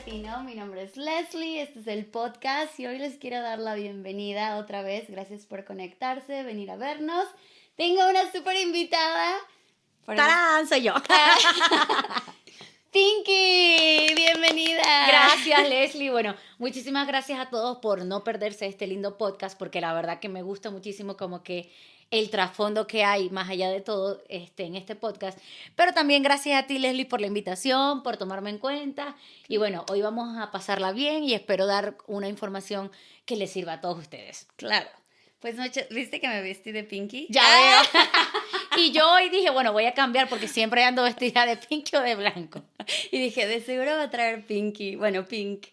Latino. Mi nombre es Leslie, este es el podcast y hoy les quiero dar la bienvenida otra vez. Gracias por conectarse, venir a vernos. Tengo una súper invitada. ¡Tarán! Soy yo. Pinky, bienvenida. Gracias, Leslie. Bueno, muchísimas gracias a todos por no perderse este lindo podcast, porque la verdad que me gusta muchísimo como que el trasfondo que hay más allá de todo en este podcast. Pero también gracias a ti, Leslie, por la invitación, por tomarme en cuenta. Y bueno, hoy vamos a pasarla bien y espero dar una información que les sirva a todos ustedes. Claro. Pues ¿viste que me vestí de Pinky? Ya veo. Y yo hoy dije, bueno, voy a cambiar porque siempre ando vestida de pinky o de blanco. Y dije, de seguro va a traer Pinky. Bueno, Pink.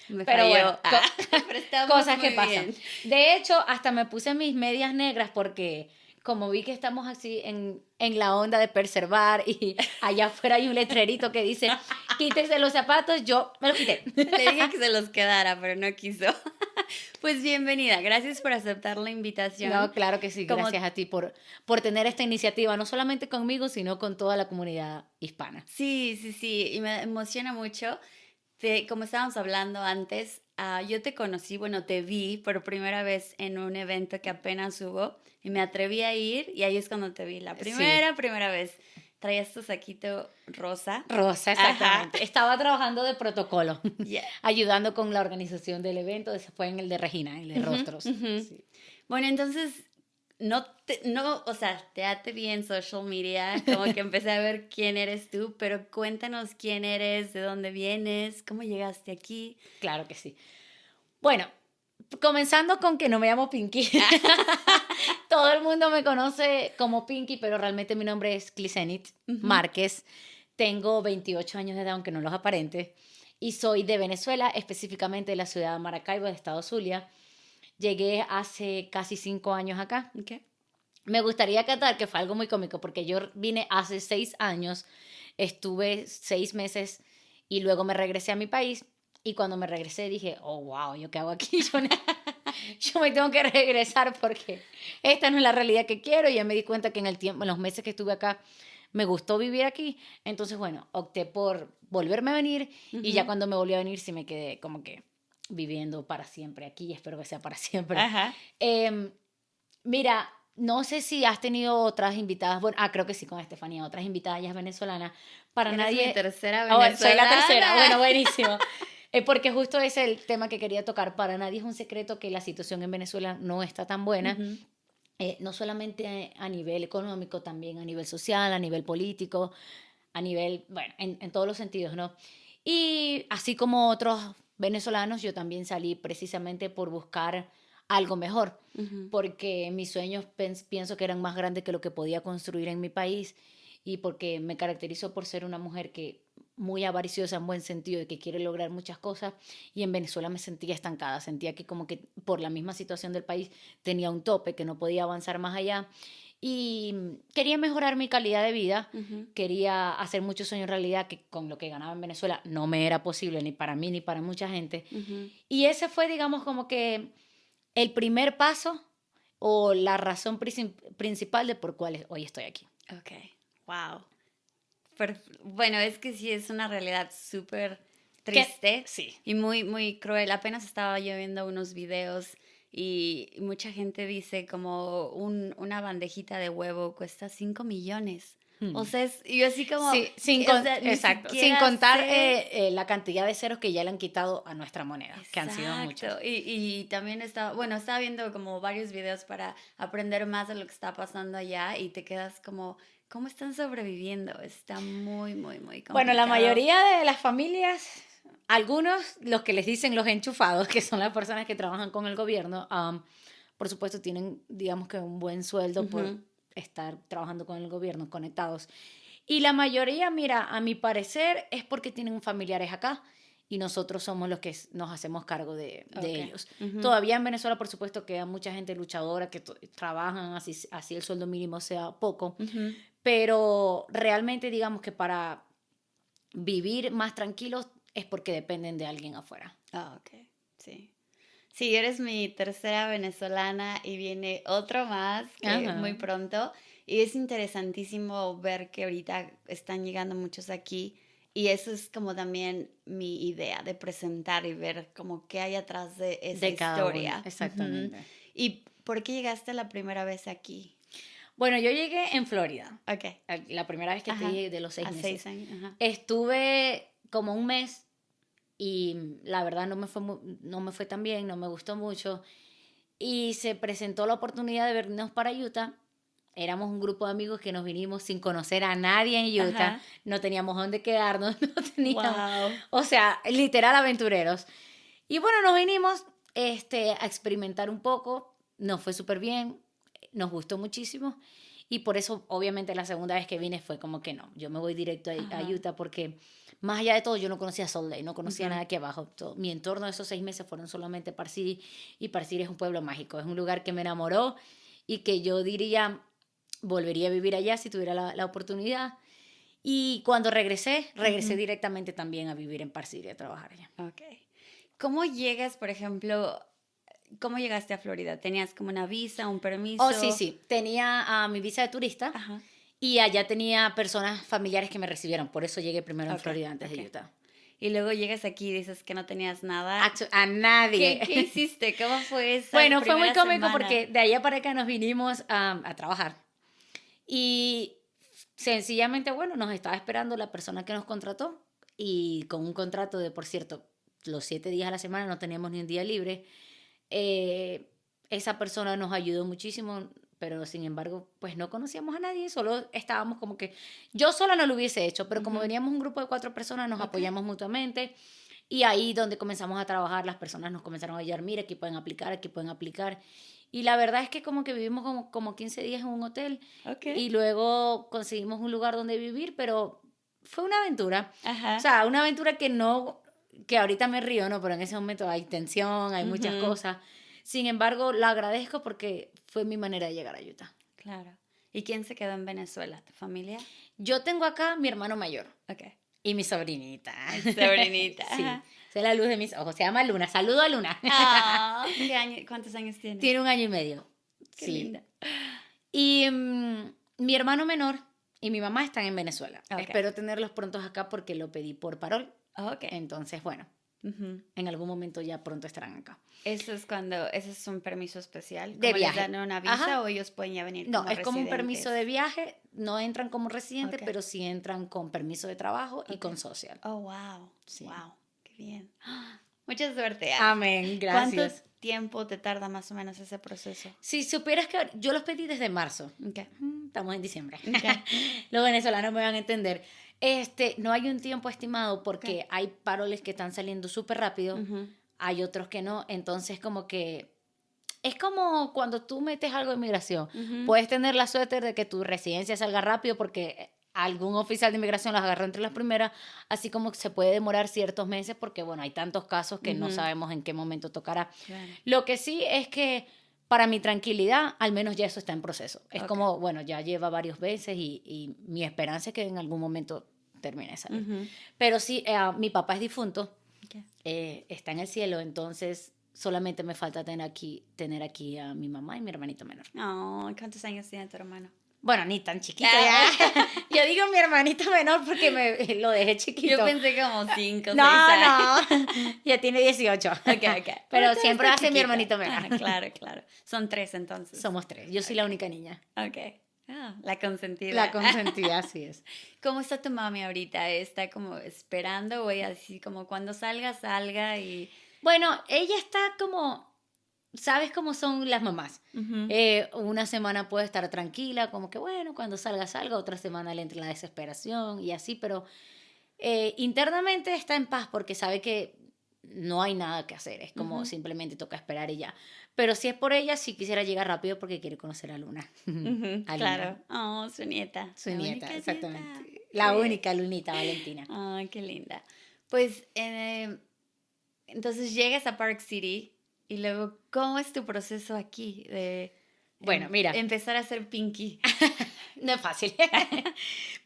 Me Pero falló. bueno, Pero estamos cosas que muy pasan. bien. De hecho, hasta me puse mis medias negras porque como vi que estamos así en la onda de preservar y allá afuera hay un letrerito que dice, quítese los zapatos, yo me los quité. Le dije que se los quedara, pero no quiso. Pues bienvenida, gracias por aceptar la invitación. No, claro que sí, Como- gracias a ti por tener esta iniciativa, no solamente conmigo, sino con toda la comunidad hispana. Sí, y me emociona mucho. Como estábamos hablando antes, yo te conocí, bueno, te vi por primera vez en un evento que apenas hubo y me atreví a ir y ahí es cuando te vi la primera vez. Traías tu saquito rosa. Rosa, exactamente. Ajá. Estaba trabajando de protocolo, Yeah. ayudando con la organización del evento. Ese fue en el de Regina, el de Ujú, rostros. ujú. Sí. Bueno, entonces, o sea, te vi en social media, como que empecé a ver quién eres tú, pero cuéntanos quién eres, de dónde vienes, cómo llegaste aquí. Claro que sí. Bueno, comenzando con que no me llamo Pinky. Todo el mundo me conoce como Pinky, pero realmente mi nombre es Clisenit Ujú. Márquez. Tengo 28 años de edad, aunque no los aparente. Y soy de Venezuela, específicamente de la ciudad de Maracaibo, de estado Zulia. Llegué hace casi 5 años acá. Okay. Me gustaría contar que fue algo muy cómico porque yo vine hace 6 años, estuve 6 meses y luego me regresé a mi país y cuando me regresé dije, oh, wow, ¿yo qué hago aquí? Yo me tengo que regresar porque esta no es la realidad que quiero y ya me di cuenta que en los meses que estuve acá, me gustó vivir aquí. Entonces, bueno, opté por volverme a venir y ya Ujú. cuando me volví a venir sí me quedé como que viviendo para siempre aquí y espero que sea para siempre. Ajá. Em, Mira, no sé si has tenido otras invitadas, bueno, creo que sí con Estefanía, otras invitadas ya venezolanas. Para Eres nadie. mi tercera Oh, soy la tercera, venezolana. bueno, buenísimo. Porque justo es el tema que quería tocar. Para nadie es un secreto que la situación en Venezuela no está tan buena, Ujú. no solamente a nivel económico, también a nivel social, a nivel político, a nivel, bueno, en todos los sentidos, ¿no? Y así como otros venezolanos, yo también salí precisamente por buscar algo mejor, Ujú. porque mis sueños pienso que eran más grandes que lo que podía construir en mi país y porque me caracterizo por ser una mujer que muy avariciosa en buen sentido de que quiere lograr muchas cosas y en Venezuela me sentía estancada, sentía que como que por la misma situación del país tenía un tope, que no podía avanzar más allá y quería mejorar mi calidad de vida, Ujú. quería hacer muchos sueños realidad que con lo que ganaba en Venezuela no me era posible ni para mí ni para mucha gente. Ujú. Y ese fue, digamos, como que el primer paso o la razón principal de por cuál hoy estoy aquí. Ok, wow. Bueno, es que sí es una realidad súper triste Sí. y muy, muy cruel. Apenas estaba yo viendo unos videos y mucha gente dice como una bandejita de huevo cuesta 5 millones. O sea, y yo así como, Sí, o sea, ni exacto, sin siquiera contar sé. la cantidad de ceros que ya le han quitado a nuestra moneda, que han sido Exacto. muchos. Y también estaba viendo como varios videos para aprender más de lo que está pasando allá y te quedas como, ¿cómo están sobreviviendo? Está muy, muy, muy Bueno, la complicado. mayoría de las familias, algunos, los que les dicen los enchufados, que son las personas que trabajan con el gobierno, por supuesto tienen, digamos que un buen sueldo por Ujú. estar trabajando con el gobierno, conectados. Y la mayoría, mira, a mi parecer es porque tienen familiares acá y nosotros somos los que nos hacemos cargo de Ok. ellos. Ujú. Todavía en Venezuela, por supuesto, queda mucha gente luchadora que trabajan así el sueldo mínimo sea poco, Ujú. pero realmente digamos que para vivir más tranquilos es porque dependen de alguien afuera. Ok. Sí. Sí, eres mi tercera venezolana y viene otro más que muy Ajá. pronto. Y es interesantísimo ver que ahorita están llegando muchos aquí Y eso es como también mi idea de presentar y ver como qué hay atrás de esa De cada uno, historia. Ujú. exactamente. ¿Y por qué llegaste la primera vez aquí? Bueno, yo llegué en Florida, Ok. la primera vez que te Ajá. dije de los 6 A meses. 6 años. Ajá. Estuve como un mes y la verdad no me fue tan bien, no me gustó mucho. Y se presentó la oportunidad de venirnos para Utah. Éramos un grupo de amigos que nos vinimos sin conocer a nadie en Utah, Ajá. no teníamos dónde quedarnos, no teníamos, Wow. o sea, literal aventureros. Y bueno, nos vinimos a experimentar un poco, nos fue súper bien, nos gustó muchísimo y por eso obviamente la segunda vez que vine fue como que no, yo me voy directo a Ajá. Utah porque más allá de todo yo no conocía Salt Lake, no conocía Ujú. nada aquí abajo. Mi entorno de esos 6 meses fueron solamente Park City y Park City es un pueblo mágico, es un lugar que me enamoró y que yo diría volvería a vivir allá si tuviera la oportunidad. Y cuando regresé Ujú. directamente también a vivir en Park City, a trabajar allá. Ok. ¿Cómo llegas, por ejemplo, cómo llegaste a Florida? ¿Tenías como una visa, un Oh, sí, permiso? sí. Tenía mi visa de turista Ajá. y allá tenía personas familiares que me recibieron. Por eso llegué primero en Ok, Florida antes ok. de Utah. Y luego llegas aquí y dices que no tenías nada. A nadie. ¿Qué hiciste? ¿Cómo fue esa Bueno, fue muy primera cómico semana? porque de allá para acá nos vinimos a trabajar. Y sencillamente, bueno, nos estaba esperando la persona que nos contrató y con un contrato de, por cierto, los 7 días a la semana no teníamos ni un día libre. Eh, Esa persona nos ayudó muchísimo, pero sin embargo, pues no conocíamos a nadie, solo estábamos como que yo sola no lo hubiese hecho, pero como Ujú. veníamos un grupo de 4 personas, nos Ok. apoyamos mutuamente y ahí donde comenzamos a trabajar, las personas nos comenzaron a ayudar, mira, aquí pueden aplicar, aquí pueden aplicar. Y la verdad es que como que vivimos como 15 días en un hotel Ok. y luego conseguimos un lugar donde vivir, pero fue una aventura. O Ajá. sea, una aventura que no, que ahorita me río, ¿no? Pero en ese momento hay tensión, hay muchas Ujú. cosas. Sin embargo, lo agradezco porque fue mi manera de llegar a Utah. Claro. ¿Y quién se quedó en Venezuela? ¿Tu familia? Yo tengo acá mi hermano mayor Ok. y mi sobrinita. Ay, sobrinita. Sí, Ajá. esa es la luz de mis ojos. Se llama Luna. Saludo a Luna. Ah, ¿cuántos años tiene? Tiene 1 año y medio. Qué Sí. linda. Y mi hermano menor y mi mamá están en Venezuela. Ok. Espero tenerlos prontos acá porque lo pedí por parol. Ok. Entonces, bueno, Ujú. en algún momento ya pronto estarán acá. Ese es un permiso especial. De ¿Cómo les viaje. dan una Ajá. visa o ellos pueden ya venir No, como es como un permiso residentes? de viaje. No entran como residentes, Ok. pero sí entran con permiso de trabajo y Ok. con social. Oh, wow. Sí. Wow. Qué bien. Mucha suerte, Ale. Amén, ¿Cuánto gracias. tiempo te tarda más o menos ese proceso? Si supieras que yo los pedí desde marzo. Ok. Estamos en diciembre. Ok. Los venezolanos me van a entender. No hay un tiempo estimado Ok. porque hay paroles que están saliendo súper rápido, Ujú. hay otros que no. Entonces, como que es como cuando tú metes algo de inmigración. Ujú. Puedes tener la suerte de que tu residencia salga rápido porque algún oficial de inmigración las agarró entre las primeras, así como se puede demorar ciertos meses porque, bueno, hay tantos casos que no Ujú. sabemos en qué momento tocará. Claro. Lo que sí es que para mi tranquilidad, al menos ya eso está en proceso. Es Ok. como, bueno, ya lleva varios veces y mi esperanza es que en algún momento termine de salir. Ujú. Pero sí, mi papá es difunto, Ok. está en el cielo, entonces solamente me falta tener aquí a mi mamá y mi hermanito menor. Oh, ¿cuántos años tiene tu hermano? Bueno, ni tan chiquito ya. Yo digo mi hermanito menor porque lo dejé chiquito. Yo pensé como 5 o 6 No, años. no, ya tiene 18. Ok, ok. Pero Pero siempre está va a ser mi chiquito. hermanito menor. Ah, claro, claro. Son 3 entonces. Somos 3. Yo soy la única niña. Ok. Ah, la consentida. La consentida, así es. ¿Cómo está tu mami ahorita? ¿Está como esperando o ella así como cuando salga, salga y... Bueno, ella está como, ¿sabes cómo son las mamás? Ujú. Una semana puede estar tranquila, como que bueno, cuando salga, salga, otra semana le entra la desesperación y así, pero internamente está en paz porque sabe que no hay nada que hacer, es como Ujú. simplemente toca esperar y ya. Pero si es por ella, sí quisiera llegar rápido porque quiere conocer a Luna. Ujú, A claro. Luna, Oh, su nieta. su La nieta, única nieta. exactamente. Qué La bien. única Lunita, Valentina. Ay, qué linda. Pues, entonces llegas a Park City y luego, ¿cómo es tu proceso aquí de Bueno, mira, empezar a ser Pinky? no es fácil.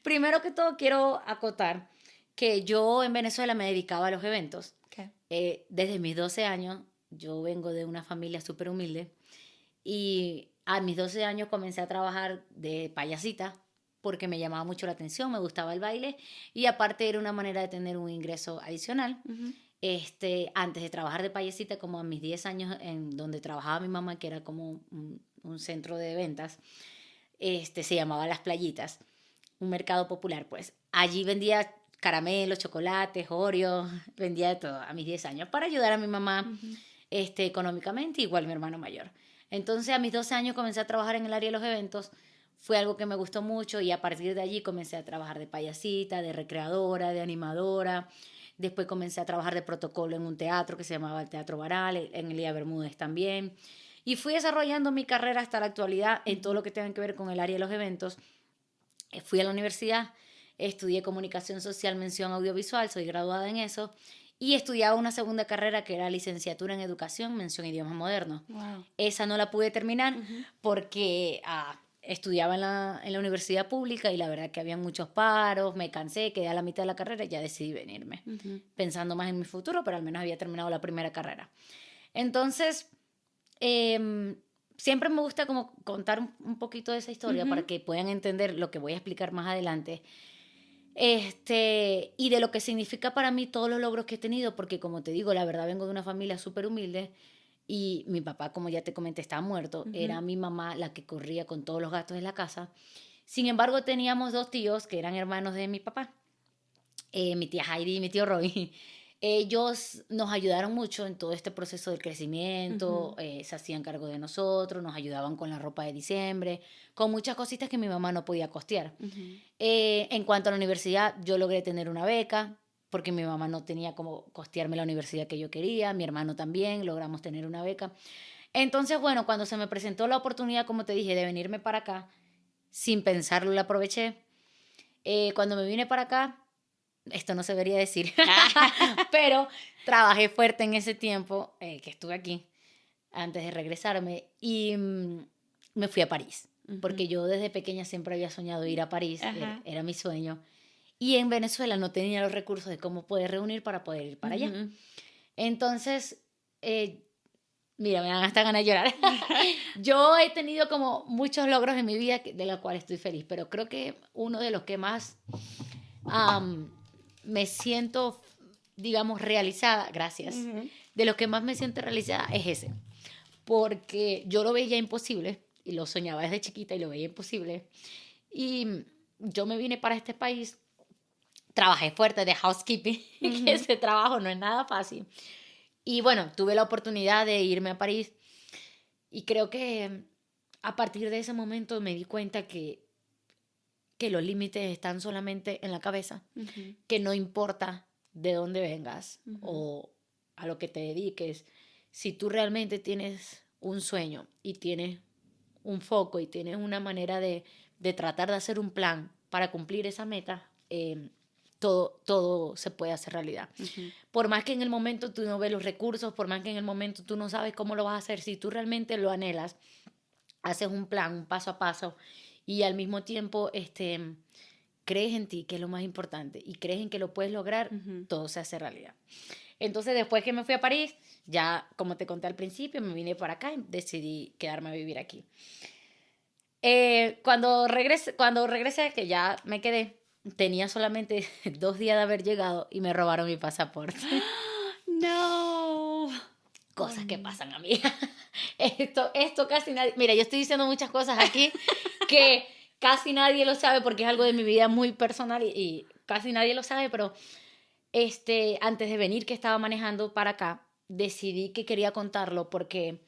Primero que todo, quiero acotar que yo en Venezuela me dedicaba a los eventos. Okay. Desde mis 12 años, yo vengo de una familia súper humilde y a mis 12 años comencé a trabajar de payasita porque me llamaba mucho la atención, me gustaba el baile y aparte era una manera de tener un ingreso adicional. Ujú. Antes de trabajar de payasita, como a mis 10 años, en donde trabajaba mi mamá, que era como un centro de ventas, se llamaba Las Playitas, un mercado popular, pues. Allí vendía caramelos, chocolates, Oreos, vendía de todo a mis 10 años para ayudar a mi mamá Ujú. económicamente, igual mi hermano mayor. Entonces a mis 12 años comencé a trabajar en el área de los eventos, fue algo que me gustó mucho y a partir de allí comencé a trabajar de payasita, de recreadora, de animadora. Después comencé a trabajar de protocolo en un teatro que se llamaba el Teatro Baral, en Elía Bermúdez también. Y fui desarrollando mi carrera hasta la actualidad en todo Ujú. lo que tenga que ver con el área de los eventos. Fui a la universidad, estudié comunicación social, mención audiovisual, soy graduada en eso, y estudiaba una segunda carrera que era licenciatura en educación, mención idiomas modernos. Wow. Esa no la pude terminar Ujú. porque estudiaba en la universidad pública y la verdad que había muchos paros, me cansé, quedé a la mitad de la carrera y ya decidí venirme, Ujú. pensando más en mi futuro, pero al menos había terminado la primera carrera. Entonces, Em, siempre me gusta como contar un poquito de esa historia para Ujú. que puedan entender lo que voy a explicar más adelante. Y de lo que significa para mí todos los logros que he tenido, porque como te digo, la verdad vengo de una familia súper humilde y mi papá, como ya te comenté, estaba muerto. Era Ujú. mi mamá la que corría con todos los gastos de la casa. Sin embargo, teníamos dos tíos que eran hermanos de mi papá, mi tía Heidi y mi tío Roy. Ellos nos ayudaron mucho en todo este proceso del crecimiento, Ujú. se hacían cargo de nosotros, nos ayudaban con la ropa de diciembre, con muchas cositas que mi mamá no podía costear. Ujú. En cuanto a la universidad, yo logré tener una beca porque mi mamá no tenía como costearme la universidad que yo quería, mi hermano también, logramos tener una beca. Entonces, bueno, cuando se me presentó la oportunidad, como te dije, de venirme para acá, sin pensarlo, la aproveché. Cuando me vine para acá, esto no se debería decir, pero trabajé fuerte en ese tiempo que estuve aquí, antes de regresarme, y me fui a París, Ujú. porque yo desde pequeña siempre había soñado ir a París, Ajá. era mi sueño, y en Venezuela no tenía los recursos de cómo poder reunir para poder ir para allá. Ujú. Entonces, mira, me dan hasta ganas de llorar. Yo he tenido como muchos logros en mi vida de los cuales estoy feliz, pero creo que uno de los que más am, me siento, digamos, realizada, gracias, Ujú. de lo que más me siento realizada es ese, porque yo lo veía imposible y lo soñaba desde chiquita y lo veía imposible. Y yo me vine para este país, trabajé fuerte de housekeeping, que Ujú. ese trabajo no es nada fácil. Y bueno, tuve la oportunidad de irme a París y creo que a partir de ese momento me di cuenta que los límites están solamente en la cabeza, Ujú. que no importa de dónde vengas Ujú. o a lo que te dediques, si tú realmente tienes un sueño y tienes un foco y tienes una manera de tratar de hacer un plan para cumplir esa meta, todo se puede hacer realidad. Ujú. Por más que en el momento tú no ves los recursos, por más que en el momento tú no sabes cómo lo vas a hacer, si tú realmente lo anhelas, haces un plan, un paso a paso y al mismo tiempo crees en ti, que es lo más importante, y crees en que lo puedes lograr, Ujú. todo se hace realidad. Entonces, después que me fui a París, ya como te conté al principio, me vine para acá y decidí quedarme a vivir aquí. Cuando regresé, que ya me quedé, tenía solamente 2 días de haber llegado y me robaron mi pasaporte. No. Oh, Cosas que no. pasan, amiga. Esto casi nadie. Mira, yo estoy diciendo muchas cosas aquí que casi nadie lo sabe porque es algo de mi vida muy personal y casi nadie lo sabe, pero antes de venir que estaba manejando para acá, decidí que quería contarlo porque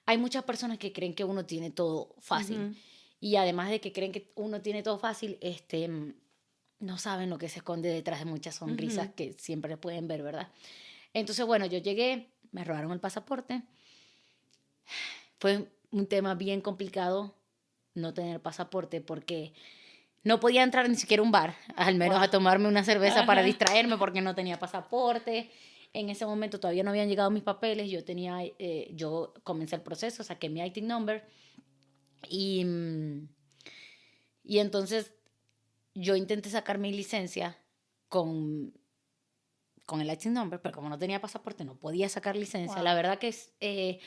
hay muchas personas que creen que uno tiene todo fácil. Ujú. Y además de que creen que uno tiene todo fácil, no saben lo que se esconde detrás de muchas sonrisas Ujú. que siempre pueden ver, ¿verdad? Entonces, bueno, yo llegué, me robaron el pasaporte. Fue un tema bien complicado no tener pasaporte porque no podía entrar ni siquiera a un bar, al menos a Wow. tomarme una cerveza para Ajá. distraerme porque no tenía pasaporte. En ese momento todavía no habían llegado mis papeles, yo comencé el proceso, saqué mi IT number y, y entonces yo intenté sacar mi licencia con, con el IT number, pero como no tenía pasaporte no podía sacar licencia. La Wow. verdad que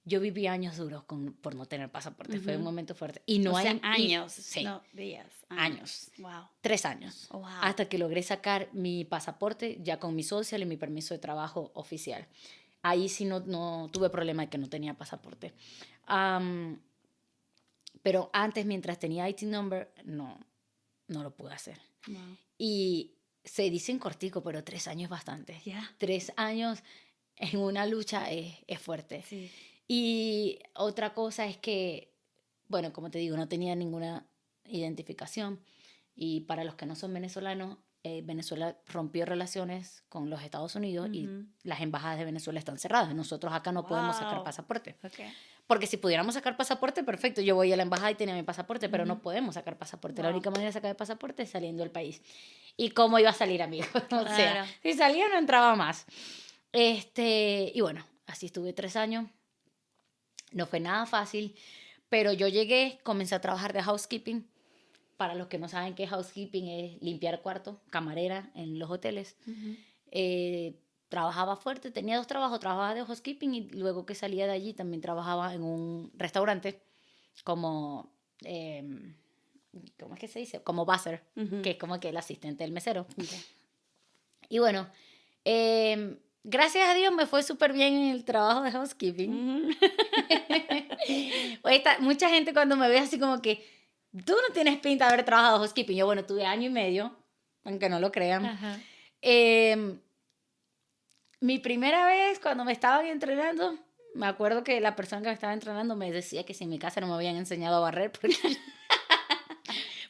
Yo viví años duros por no tener pasaporte. Fue un momento fuerte. Y no O sea, hay... años, Sí, no días. años. Wow. 3 años. Wow. Hasta que logré sacar mi pasaporte ya con mi social y mi permiso de trabajo oficial. Ahí sí no tuve problema de que no tenía pasaporte. Pero antes, mientras tenía IT number, no lo pude hacer. Wow. Y se dicen cortico, pero 3 años es bastante. Yeah. 3 años en una lucha es fuerte. Sí. Y otra cosa es que, bueno, como te digo, no tenía ninguna identificación. Y para los que no son venezolanos, Venezuela rompió relaciones con los Estados Unidos y las embajadas de Venezuela están cerradas. Nosotros acá no podemos sacar pasaporte. Okay. Porque si pudiéramos sacar pasaporte, perfecto. Yo voy a la embajada y tenía mi pasaporte, pero no podemos sacar pasaporte. La única manera de sacar el pasaporte es saliendo del país. ¿Y cómo iba a salir, amigo? O sea, si salía no entraba más. Y bueno, así estuve 3 años. No fue nada fácil, pero yo llegué, comencé a trabajar de housekeeping. Para los que no saben qué housekeeping es limpiar cuarto, camarera en los hoteles. Trabajaba fuerte, tenía 2 trabajos, trabajaba de housekeeping y luego que salía de allí también trabajaba en un restaurante como, ¿cómo es que se dice? Como buzzer, que es como que el asistente del mesero. Okay. Y bueno, gracias a Dios me fue súper bien en el trabajo de housekeeping. Mucha gente cuando me ve así como que, tú no tienes pinta de haber trabajado housekeeping. Yo, bueno, tuve 1 año y medio, aunque no lo crean. Mi primera vez cuando me estaban entrenando, me acuerdo que la persona que me estaba entrenando me decía que si en mi casa no me habían enseñado a barrer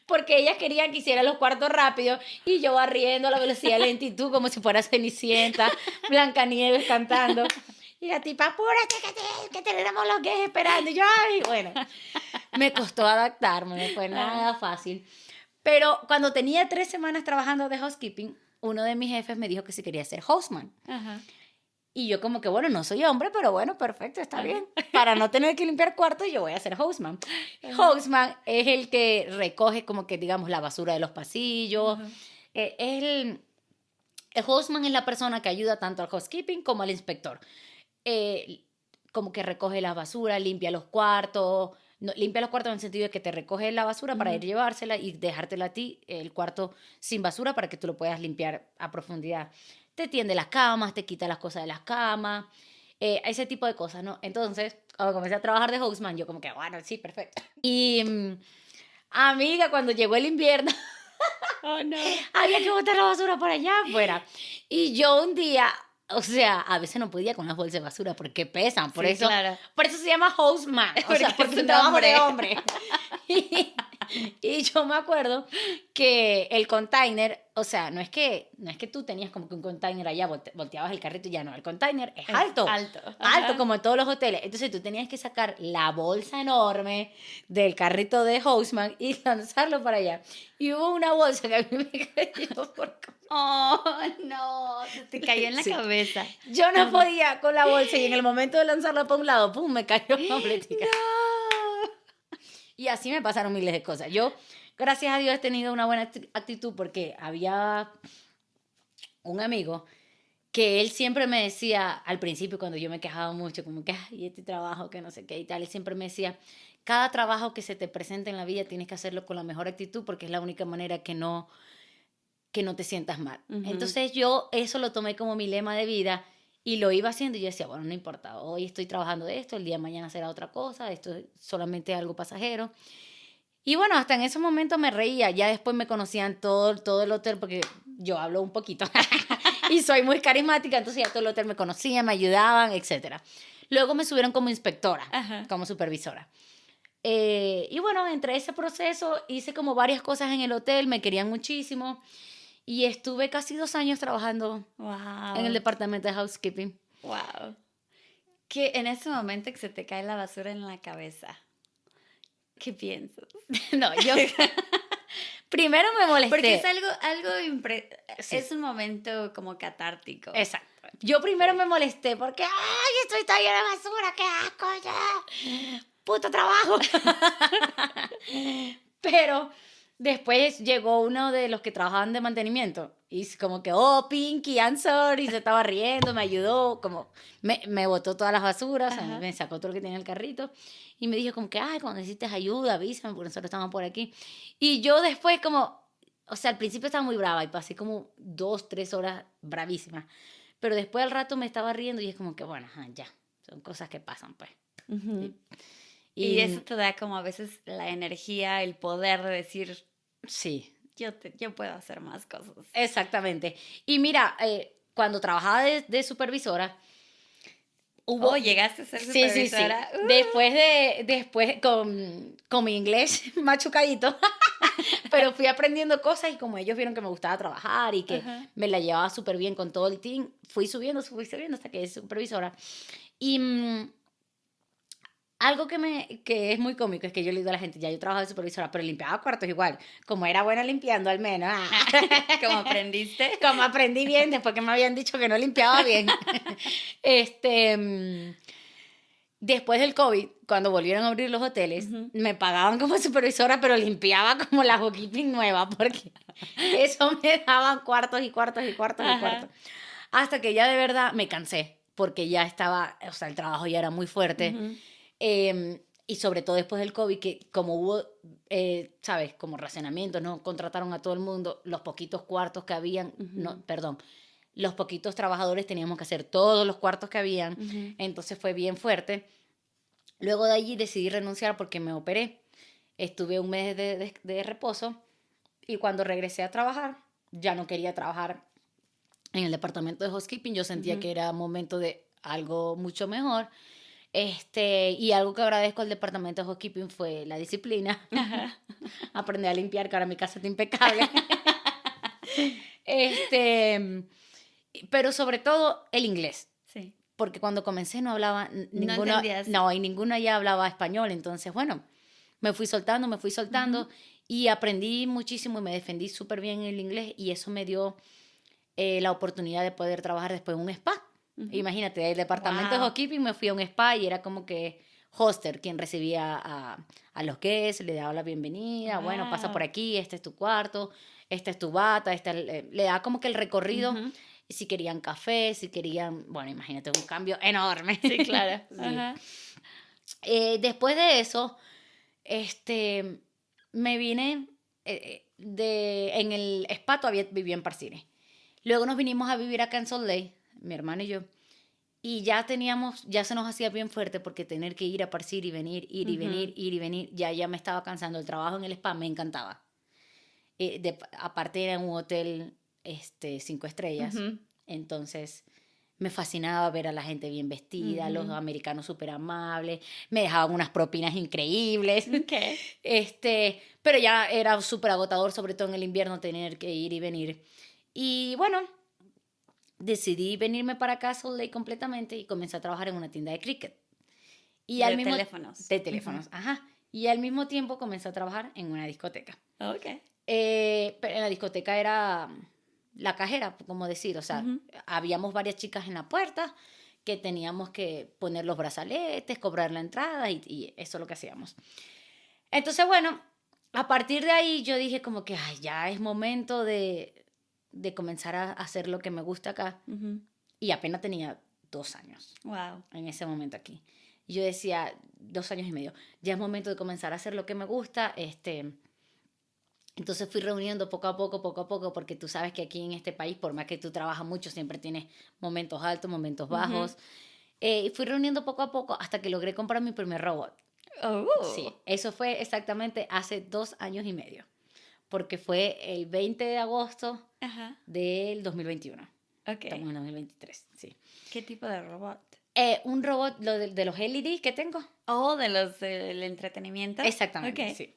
porque ella quería que hiciera los cuartos rápido y yo barriendo a la velocidad de lentitud como si fuera Cenicienta, Blancanieves cantando. Y la tipa, apúrate que tenemos los gays esperando. Y yo, ay, bueno, me costó adaptarme, no fue nada fácil. Pero cuando tenía 3 semanas trabajando de housekeeping, uno de mis jefes me dijo que si quería ser hostman. Y yo como que, bueno, no soy hombre, pero bueno, perfecto, está bien. Para no tener que limpiar cuartos, yo voy a ser hostman. Hostman es el que recoge como que, digamos, la basura de los pasillos. El hostman es la persona que ayuda tanto al housekeeping como al inspector. Como que recoge la basura, limpia los cuartos. No, limpia los cuartos en el sentido de que te recoge la basura para ir a llevársela y dejártela a ti, el cuarto sin basura, para que tú lo puedas limpiar a profundidad. Te tiende las camas, te quita las cosas de las camas, ese tipo de cosas, ¿no? Entonces, cuando comencé a trabajar de hostman, yo como que, bueno, sí, perfecto. Y, amiga, cuando llegó el invierno, oh, no, había que botar la basura por allá afuera. Y yo un día, o sea, a veces no podía con las bolsas de basura porque pesan, por eso se llama hostman, o sea, porque es un trabajo de hombre. Y yo me acuerdo que el container, o sea, no es que tú tenías como que un container allá, volteabas el carrito y ya no, el container es alto, como en todos los hoteles. Entonces tú tenías que sacar la bolsa enorme del carrito de hostman y lanzarlo para allá. Y hubo una bolsa que a mí me cayó por... Oh, no, te cayó en la cabeza. Yo no podía con la bolsa y en el momento de lanzarla para un lado, ¡pum!, me cayó completica. No. Y así me pasaron miles de cosas. Yo, gracias a Dios, he tenido una buena actitud porque había un amigo que él siempre me decía, al principio cuando yo me quejaba mucho, como que, ay, este trabajo, que no sé qué y tal, él siempre me decía, cada trabajo que se te presente en la vida tienes que hacerlo con la mejor actitud porque es la única manera que no te sientas mal. Entonces yo eso lo tomé como mi lema de vida y lo iba haciendo y yo decía, bueno, no importa, hoy estoy trabajando de esto, el día de mañana será otra cosa, esto es solamente algo pasajero. Y bueno, hasta en ese momento me reía, ya después me conocían todo el hotel porque yo hablo un poquito y soy muy carismática, entonces ya todo el hotel me conocía, me ayudaban, etc. Luego me subieron como inspectora, como supervisora. Y bueno, entre ese proceso hice como varias cosas en el hotel, me querían muchísimo. Y estuve casi 2 años trabajando en el departamento de housekeeping. Wow. Que en ese momento que se te cae la basura en la cabeza, ¿qué piensas? No, yo primero me molesté. Porque es algo es un momento como catártico. Exacto. Yo primero me molesté porque, ay, estoy tan llena de basura, qué asco, ya. Puto trabajo. Pero Después llegó uno de los que trabajaban de mantenimiento y como que, oh, Pinky, I'm sorry, se estaba riendo, me ayudó, como me botó todas las basuras, o sea, Ajá. me sacó todo lo que tenía en el carrito y me dijo como que, ay, cuando necesites ayuda, avísame porque nosotros estamos por aquí. Y yo después como, o sea, al principio estaba muy brava y pasé como 2, 3 horas bravísima, pero después al rato me estaba riendo y es como que, bueno, ajá, ya, son cosas que pasan, pues. Ujú. Sí. Y eso Y te da como a veces la energía, el poder de decir, sí, yo puedo hacer más cosas. exactamente. Y mira, cuando trabajaba de supervisora, Oh, hubo, llegaste a ser sí, sí, sí, supervisora. después con mi inglés machucadito, pero fui aprendiendo cosas y como ellos vieron que me gustaba trabajar y que Ajá. me la llevaba súper bien con todo el team, fui subiendo hasta que es supervisora. Y algo que es muy cómico es que yo le digo a la gente, ya yo trabajaba de supervisora, pero limpiaba cuartos igual. Como era buena limpiando al menos. ¿Cómo aprendiste? Como aprendí bien después que me habían dicho que no limpiaba bien. Este, después del COVID, cuando volvieron a abrir los hoteles, Ujú. me pagaban como supervisora, pero limpiaba como la bookkeeping nueva, porque eso me daban cuartos y cuartos y cuartos y cuartos. Ajá. Hasta que ya de verdad me cansé, porque ya estaba, o sea, el trabajo ya era muy fuerte. Ujú. Y sobre todo después del COVID, que como hubo, ¿sabes? Como racionamiento, ¿no? Contrataron a todo el mundo, los poquitos cuartos que habían, no, Ujú. perdón, los poquitos trabajadores teníamos que hacer todos los cuartos que habían, Ujú. entonces fue bien fuerte. Luego de allí decidí renunciar porque me operé. Estuve un mes de reposo y cuando regresé a trabajar, ya no quería trabajar en el departamento de housekeeping. Yo sentía Ujú. que era momento de algo mucho mejor. Y algo que agradezco al departamento de housekeeping fue la disciplina. Ajá. Aprendí a limpiar, que ahora mi casa está impecable. este, pero sobre todo el inglés. Sí. Porque cuando comencé no hablaba No ninguno, entendías. no, y ninguno ya hablaba español. Entonces, bueno, me fui Ujú. soltando y aprendí muchísimo y me defendí súper bien en el inglés y eso me dio la oportunidad de poder trabajar después en un spa. Ujú. Imagínate, del departamento de Wow. housekeeping me fui a un spa y era como que hoster quien recibía a los guests, le daba la bienvenida, bueno, pasa por Wow. aquí, este es tu cuarto, esta es tu bata, le da como que el recorrido, Ujú. si querían café, si querían, bueno, imagínate, un cambio enorme. Sí, claro. Sí. Ajá. Después de eso, me vine en el spa, todavía vivía en Parcines. Luego nos vinimos a vivir acá en Salt Lake, mi hermano y yo, y ya se nos hacía bien fuerte porque tener que ir a Parcir y venir, ir y Ujú. venir, ir y venir, ya me estaba cansando. El trabajo en el spa me encantaba. Aparte era un hotel 5 estrellas, Ujú. entonces me fascinaba ver a la gente bien vestida, los Ujú. americanos súper amables, me dejaban unas propinas increíbles. Okay. Pero ya era súper agotador, sobre todo en el invierno, tener que ir y venir. Y bueno, decidí venirme para acá a Salt Lake completamente y comencé a trabajar en una tienda de cricket. Y al De mismo teléfonos. de Ujú. teléfonos, ajá. Y al mismo tiempo comencé a trabajar en una discoteca. Okay. Pero en la discoteca era la cajera, como decir, o sea, Ujú. habíamos varias chicas en la puerta que teníamos que poner los brazaletes, cobrar la entrada y eso es lo que hacíamos. Entonces, bueno, a partir de ahí yo dije como que ay, ya es momento de comenzar a hacer lo que me gusta acá. Ujú. Y apenas tenía 2 años Wow. en ese momento aquí. Y yo decía, 2 años y medio, ya es momento de comenzar a hacer lo que me gusta. Entonces fui reuniendo poco a poco, porque tú sabes que aquí en este país, por más que tú trabajas mucho, siempre tienes momentos altos, momentos Ujú. bajos. Y fui reuniendo poco a poco hasta que logré comprar mi primer robot. Oh. Sí, eso fue exactamente hace 2 años y medio, porque fue el 20 de agosto Ajá. del 2021. Estamos Okay. en 2023, sí. ¿Qué tipo de robot? Un robot de los LED que tengo. Oh, de los del entretenimiento. Exactamente, Okay. sí.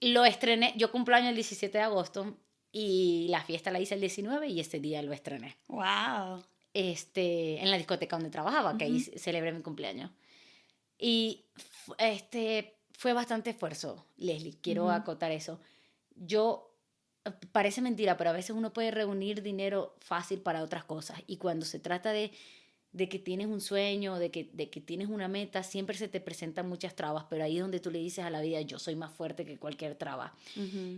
Lo estrené, yo cumplo año el 17 de agosto y la fiesta la hice el 19 y ese día lo estrené. Wow. En la discoteca donde trabajaba, que ahí Ujú. celebré mi cumpleaños. Y fue bastante esfuerzo, Leslie, quiero Ujú. acotar eso. Yo, parece mentira, pero a veces uno puede reunir dinero fácil para otras cosas y cuando se trata de que tienes un sueño, de que tienes una meta, siempre se te presentan muchas trabas, pero ahí es donde tú le dices a la vida, yo soy más fuerte que cualquier traba.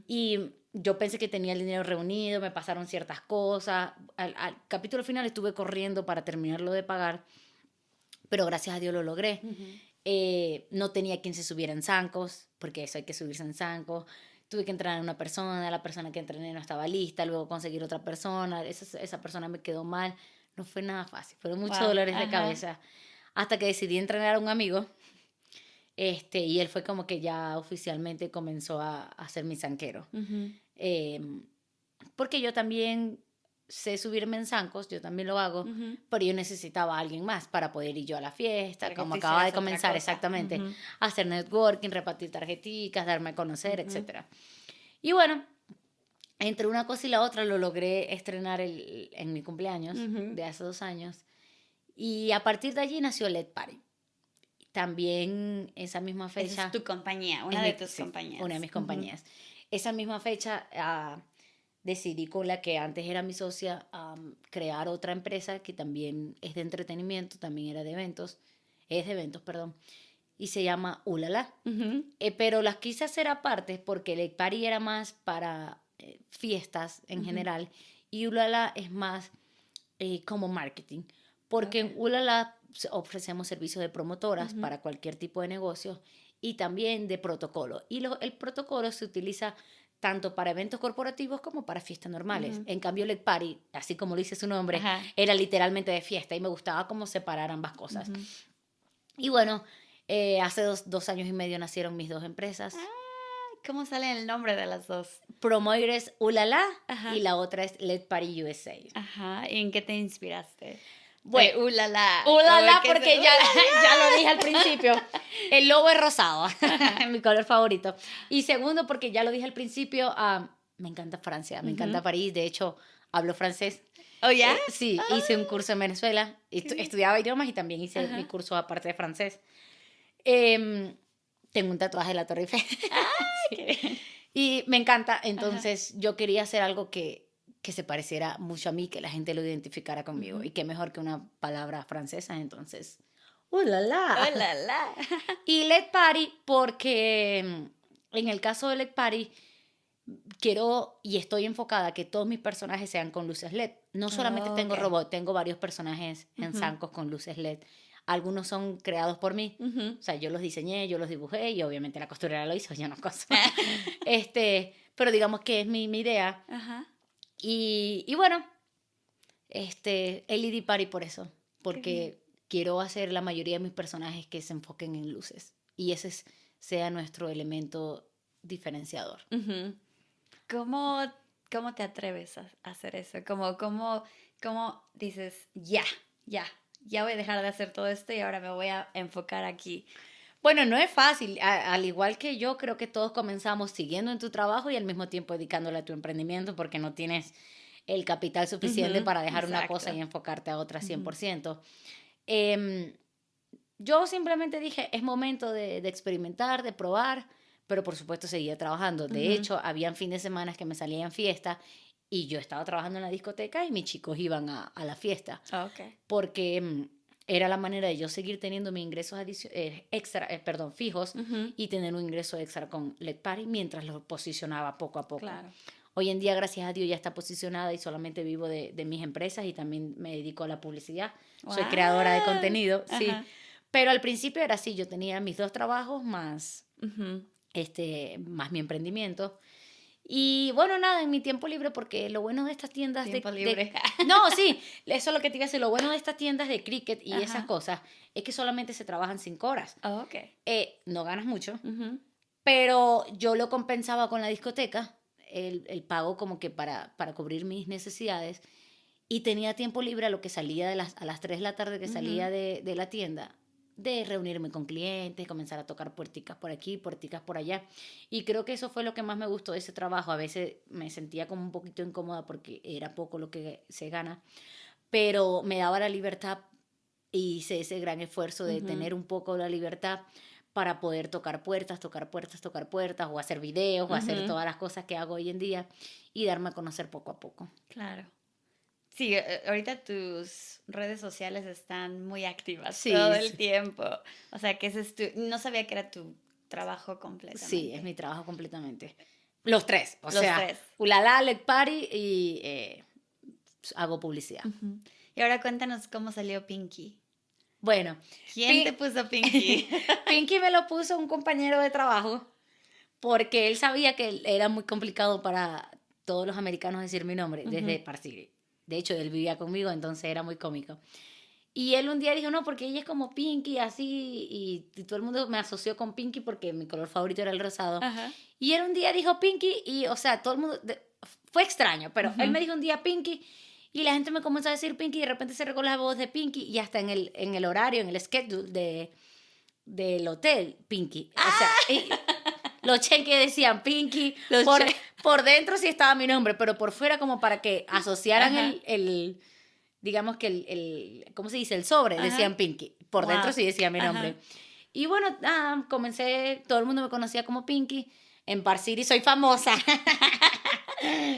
Y yo pensé que tenía el dinero reunido, me pasaron ciertas cosas. Al capítulo final estuve corriendo para terminarlo de pagar, pero gracias a Dios lo logré. No tenía quien se subiera en zancos, porque eso hay que subirse en zancos. Tuve que entrenar a una persona, la persona que entrené no estaba lista, luego conseguir otra persona, esa persona me quedó mal. No fue nada fácil, fueron muchos dolores de cabeza. Hasta que decidí entrenar a un amigo, y él fue como que ya oficialmente comenzó a ser mi zanquero. Porque yo también sé subirme en zancos, yo también lo hago, pero yo necesitaba a alguien más para poder ir yo a la fiesta, Para que como tú acaba de hicieras otra comenzar cosa. exactamente, hacer networking, repartir tarjeticas, darme a conocer, etcétera. Y bueno, entre una cosa y la otra lo logré estrenar en mi cumpleaños de hace 2 años. Y a partir de allí nació Let Party. También esa misma fecha... Esa es tu compañía, una de tus compañías. Una de mis compañías. Esa misma fecha decidí con la que antes era mi socia crear otra empresa que también es de entretenimiento, también era de eventos, es de eventos, perdón, y se llama Ulala. Pero las quise hacer aparte porque el Party era más para fiestas en general y Ulala es más como marketing. Porque en Ulala ofrecemos servicios de promotoras para cualquier tipo de negocio y también de protocolo. Y el protocolo se utiliza tanto para eventos corporativos como para fiestas normales. En cambio, el Party, así como lo dice su nombre, era literalmente de fiesta y me gustaba como separar ambas cosas. Y bueno, hace 2 años y medio nacieron mis 2 empresas. ¿Cómo sale el nombre de las dos? Promoires Ulala y la otra es Let Party USA. Ajá, ¿y en qué te inspiraste? Bueno, Ulala. Ulala porque ya lo dije al principio. El lobo es rosado, mi color favorito. Y segundo porque ya lo dije al principio, me encanta Francia, me encanta París. De hecho, hablo francés. ¿Oh, ya? Sí, hice un curso en Venezuela. Estudiaba idiomas y también hice mi curso aparte de francés. Tengo un tatuaje de la Torre Eiffel. Sí. Y me encanta. Entonces, yo quería hacer algo que se pareciera mucho a mí, que la gente lo identificara conmigo. Y qué mejor que una palabra francesa. Entonces, ¡ulala! ¡Ulala! Y Let Party, porque en el caso de Let Party, quiero y estoy enfocada que todos mis personajes sean con luces LED. No solamente tengo robot, tengo varios personajes en zancos con luces LED. Algunos son creados por mí. O sea, yo los diseñé, yo los dibujé y obviamente la costurera lo hizo, yo no coso. Pero digamos que es mi idea. Y bueno, LED Party por eso. Porque quiero hacer la mayoría de mis personajes que se enfoquen en luces. Y ese sea nuestro elemento diferenciador. ¿Cómo te atreves a hacer eso? ¿Cómo dices, ya voy a dejar de hacer todo esto y ahora me voy a enfocar aquí? Bueno, no es fácil. Al igual que yo, creo que todos comenzamos siguiendo en tu trabajo y al mismo tiempo dedicándole a tu emprendimiento porque no tienes el capital suficiente para dejar una cosa y enfocarte a otra 100%. Yo simplemente dije, es momento de experimentar, de probar, pero por supuesto seguía trabajando. De hecho, habían fines de semana que me salía en fiesta y yo estaba trabajando en la discoteca y mis chicos iban a la fiesta. Porque era la manera de yo seguir teniendo mis ingresos fijos y tener un ingreso extra con Let Party mientras lo posicionaba poco a poco. Claro. Hoy en día, gracias a Dios, ya está posicionada y solamente vivo de mis empresas y también me dedico a la publicidad. Soy creadora de contenido, sí. Pero al principio era así, yo tenía mis 2 trabajos más, más mi emprendimiento. Y bueno, nada, en mi tiempo libre, porque lo bueno de estas tiendas libre. No, sí, eso es lo que te iba a decir. Lo bueno de estas tiendas de cricket y esas cosas es que solamente se trabajan 5 horas. No ganas mucho, pero yo lo compensaba con la discoteca, el pago como que para cubrir mis necesidades, y tenía tiempo libre a lo que salía a las 3 de la tarde que salía de la tienda, de reunirme con clientes, comenzar a tocar puerticas por aquí, puerticas por allá. Y creo que eso fue lo que más me gustó de ese trabajo. A veces me sentía como un poquito incómoda porque era poco lo que se gana, pero me daba la libertad y hice ese gran esfuerzo de tener un poco la libertad para poder tocar puertas, o hacer videos, o hacer todas las cosas que hago hoy en día y darme a conocer poco a poco. Claro. Sí, ahorita tus redes sociales están muy activas Sí, todo el tiempo. O sea, que ese es no sabía que era tu trabajo sí, es completamente. mi trabajo completamente. Los tres, o Los sea, tres. Ulala, Let Party y hago publicidad. Ujú. Y ahora cuéntanos cómo salió Pinky. Bueno, ¿Quién te Pin- puso Pinky? Pinky me lo puso un compañero de trabajo porque él sabía que era muy complicado para todos los americanos decir mi nombre desde Ujú. Parsiry. De hecho, él vivía conmigo, entonces era muy cómico. Y él un día dijo, no, porque ella es como Pinky, así, y todo el mundo me asoció con Pinky porque mi color favorito era el rosado. Ajá. Y él un día dijo Pinky, y, o sea, todo el mundo, fue extraño, pero él Ujú. me dijo un día Pinky, y la gente me comenzó a decir Pinky, y de repente se regó la voz de Pinky, y hasta en el horario, en el schedule del hotel, Pinky. O sea, los cheques decían Pinky, Los por, che. por dentro sí estaba mi nombre, pero por fuera como para que asociaran Ajá. digamos que ¿cómo se dice? El sobre, Ajá. decían Pinky. Por dentro Wow. sí decía mi Ajá. nombre. Y bueno, comencé, todo el mundo me conocía como Pinky. En Park City soy famosa.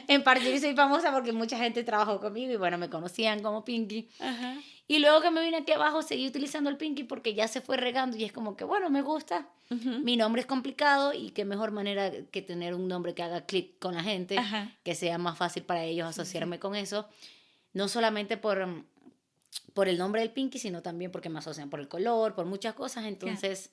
En Park City soy famosa porque mucha gente trabajó conmigo y bueno, me conocían como Pinky. Ajá. Y luego que me vine aquí abajo, seguí utilizando el Pinky porque ya se fue regando y es como que, bueno, me gusta. Ujú. Mi nombre es complicado y qué mejor manera que tener un nombre que haga clic con la gente, Ajá. que sea más fácil para ellos Sí, sí, sí. asociarme con eso. No solamente por el nombre del Pinky, sino también porque me asocian por el color, por muchas cosas. Ya. Entonces,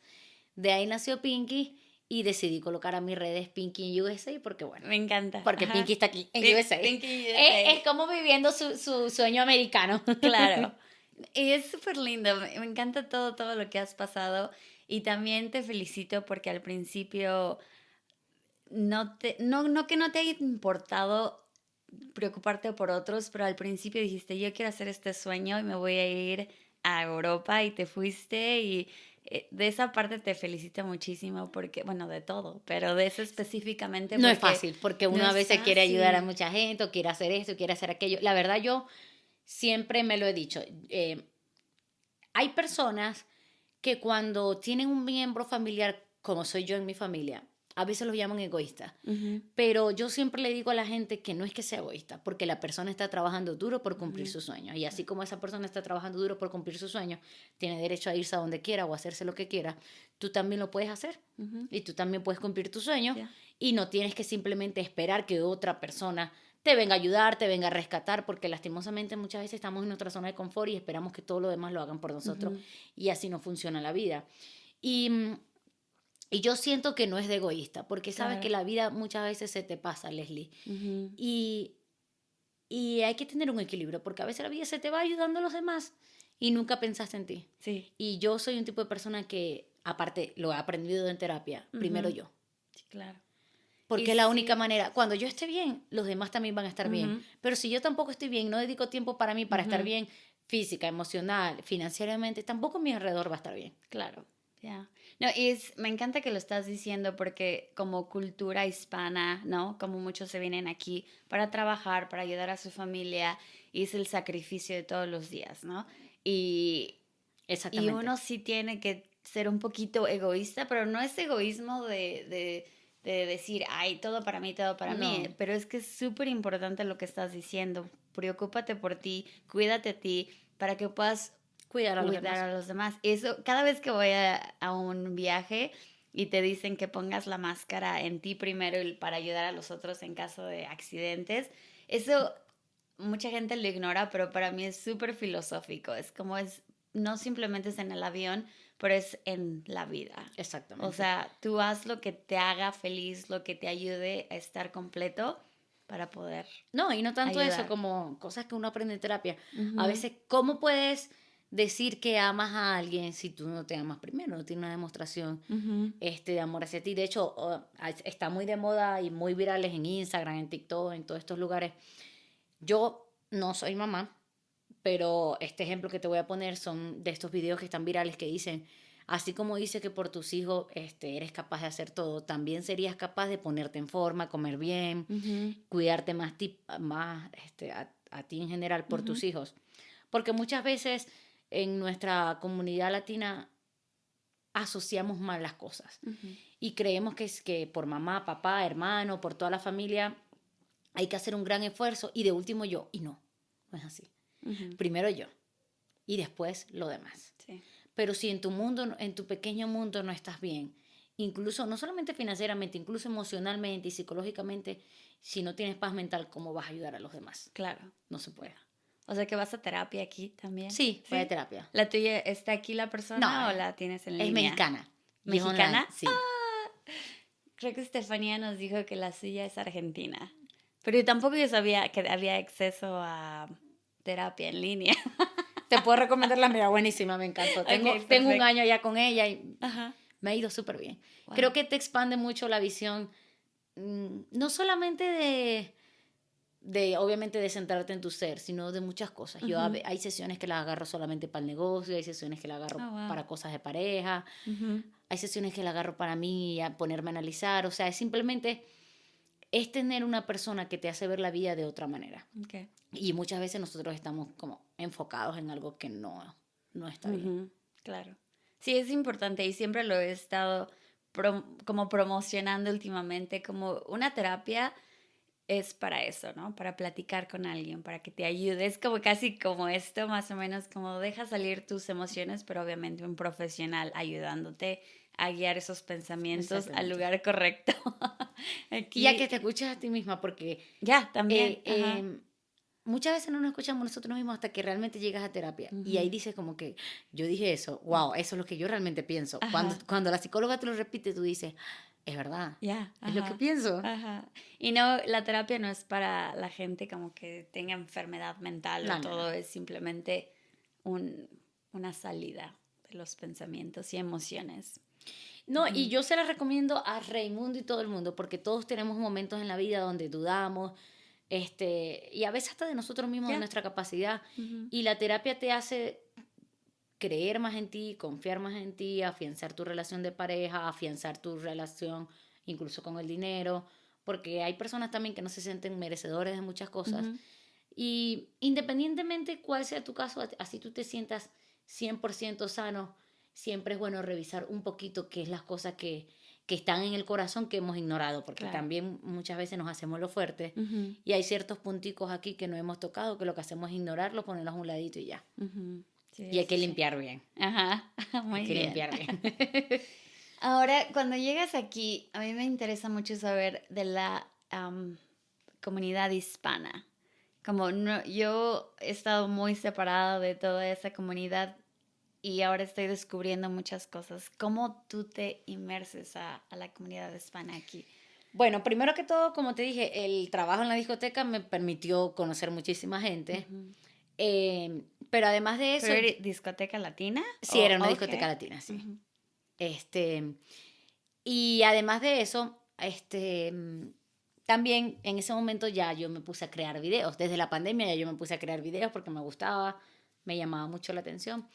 de ahí nació Pinky y decidí colocar a mis redes Pinky en USA porque, bueno, Me encanta. porque Ajá. Pinky está aquí en USA. Pinky Es USA. como viviendo su sueño americano. Claro. Y es súper lindo. Me encanta todo lo que has pasado. Y también te felicito porque al principio no que no te haya importado preocuparte por otros, pero al principio dijiste, yo quiero hacer este sueño y me voy a ir a Europa y te fuiste y de esa parte te felicito muchísimo porque, bueno, de todo, pero de eso específicamente No es porque fácil, porque no uno a es veces quiere ayudar a fácil. mucha gente, o quiere hacer esto, quiere hacer aquello. La verdad, yo siempre me lo he dicho. Hay personas que cuando tienen un miembro familiar, como soy yo en mi familia, a veces los llaman egoístas. Ujú, Pero yo siempre le digo a la gente que no es que sea egoísta, porque la persona está trabajando duro por cumplir ujú, sus sueños. Y así como esa persona está trabajando duro por cumplir sus sueños, tiene derecho a irse a donde quiera o a hacerse lo que quiera, tú también lo puedes hacer. ujú, Y tú también puedes cumplir tus sueños ya, y no tienes que simplemente esperar que otra persona te venga a ayudar, te venga a rescatar, porque lastimosamente muchas veces estamos en nuestra zona de confort y esperamos que todo lo demás lo hagan por nosotros ujú, y así no funciona la vida. Y, y yo siento que no es de egoísta, porque sabes que claro. la vida muchas veces se te pasa, Leslie. Ujú, Y, y hay que tener un equilibrio, porque a veces la vida se te va ayudando a los demás y nunca pensaste en ti. sí, Y yo soy un tipo de persona que, aparte, lo he aprendido en terapia, primero ujú, yo. sí, claro. Y Porque es la única sí, manera. Cuando yo esté bien, los demás también van a estar bien. ujú, Pero si yo tampoco estoy bien, no dedico tiempo para mí, para estar ujú, bien física, emocional, financieramente, tampoco mi alrededor va a estar bien. claro, ya. No, y me encanta que lo estás diciendo porque como cultura hispana, ¿no? Como muchos se vienen aquí para trabajar, para ayudar a su familia, y es el sacrificio de todos los días, ¿no? Y, y Exactamente. uno sí tiene que ser un poquito egoísta, pero no es egoísmo de decir, ay, todo para mí, No, pero es que es súper importante lo que estás diciendo. Preocúpate por ti, cuídate a ti, para que puedas cuidar a los cuidar demás. a los demás. Eso, cada vez que voy a un viaje y te dicen que pongas la máscara en ti primero para ayudar a los otros en caso de accidentes, eso mucha gente lo ignora, pero para mí es súper filosófico. Es como es, no simplemente es en el avión, pero es en la vida. O Exactamente. sea, tú haz lo que te haga feliz, lo que te ayude a estar completo para poder No, y no tanto eso ayudar. como cosas que uno aprende en terapia. A Ujú, veces, ¿cómo puedes decir que amas a alguien si tú no te amas primero? No tienes una demostración ujú, de amor hacia ti. De hecho, está muy de moda y muy virales en Instagram, en TikTok, en todos estos lugares. Yo no soy mamá, pero este ejemplo que te voy a poner son de estos videos que están virales que dicen, así como dice que por tus hijos eres capaz de hacer todo, también serías capaz de ponerte en forma, comer bien, ujú, cuidarte más a ti en general por ujú, tus hijos. Porque muchas veces en nuestra comunidad latina asociamos mal las cosas ujú. y creemos que es que por mamá, papá, hermano, por toda la familia hay que hacer un gran esfuerzo y de último yo, y no. No es así. Ujú. Primero yo y después lo demás. Sí. Pero si en tu mundo, en tu pequeño mundo no estás bien, incluso no solamente financieramente, incluso emocionalmente y psicológicamente, si no tienes paz mental, ¿cómo vas a ayudar a los demás? Claro. No se puede. O sea que vas a terapia aquí también. Sí, voy a Sí. terapia. ¿La tuya está aquí la No, persona o la tienes en es línea? mexicana y es online, ¿Mexicana? sí. Creo que Estefanía nos dijo que la suya es argentina. Pero yo tampoco yo sabía que había acceso a terapia en línea. Te puedo recomendar la mía, buenísima, me encantó. Tengo Ok, un perfecto. año ya con ella y Ajá. me ha ido súper bien. Wow. Creo que te expande mucho la visión, no solamente obviamente, de centrarte en tu ser, sino de muchas cosas. Yo Ujú. hay sesiones que las agarro solamente para el negocio, hay sesiones que las agarro Oh, wow. para cosas de pareja, Ujú. hay sesiones que las agarro para mí, a ponerme a analizar. O sea, es simplemente es tener una persona que te hace ver la vida de otra manera. Okay. Y muchas veces nosotros estamos como enfocados en algo que no está bien. Ujú. Claro. Sí, es importante y siempre lo he estado como promocionando últimamente, como una terapia es para eso, ¿no? Para platicar con alguien, para que te ayude. Es como casi como esto, más o menos, como deja salir tus emociones, pero obviamente un profesional ayudándote a guiar esos pensamientos al Exactamente. lugar correcto. Y ya que Aquí, te escuchas a ti misma, porque ya, también. eh, Ajá. eh, muchas veces no nos escuchamos nosotros mismos hasta que realmente llegas a terapia. Y ahí Ujú. dices como que yo dije eso, wow, eso es lo que yo realmente pienso. Ajá. Cuando la psicóloga te lo repite, tú dices, es verdad, Ya, es lo que ajá, pienso. ajá. Y no, la terapia no es para la gente como que tenga enfermedad mental o No, no, no. todo, es simplemente un, una salida de los pensamientos y emociones. No, y Ujú. yo se la recomiendo a Raimundo y todo el mundo, porque todos tenemos momentos en la vida donde dudamos, y a veces hasta de nosotros mismos, de Ya. nuestra capacidad. Ujú. Y la terapia te hace creer más en ti, confiar más en ti, afianzar tu relación de pareja, afianzar tu relación incluso con el dinero, porque hay personas también que no se sienten merecedores de muchas cosas. Ujú. Y independientemente cuál sea tu caso, así tú te sientas 100% sano, siempre es bueno revisar un poquito qué es las cosas que están en el corazón que hemos ignorado, porque Claro. también muchas veces nos hacemos lo fuerte Ujú. y hay ciertos punticos aquí que no hemos tocado, que lo que hacemos es ignorarlos, ponerlos a un ladito y ya. Ujú. Sí, Y hay eso que sí. limpiar bien, Ajá, hay muy que bien. limpiar bien. Ahora, cuando llegas aquí, a mí me interesa mucho saber de la comunidad hispana. Como no, yo he estado muy separada de toda esa comunidad y ahora estoy descubriendo muchas cosas. ¿Cómo tú te inmerses a la comunidad hispana aquí? Bueno, primero que todo, como te dije, el trabajo en la discoteca me permitió conocer muchísima gente, Ujú. pero además de ¿Pero eso, era discoteca latina? sí, O, era una ok. discoteca latina, sí. Ujú. Este, y además de eso, también en ese momento ya yo me puse a crear videos. Desde la pandemia ya yo me puse a crear videos porque me gustaba, me llamaba mucho la atención.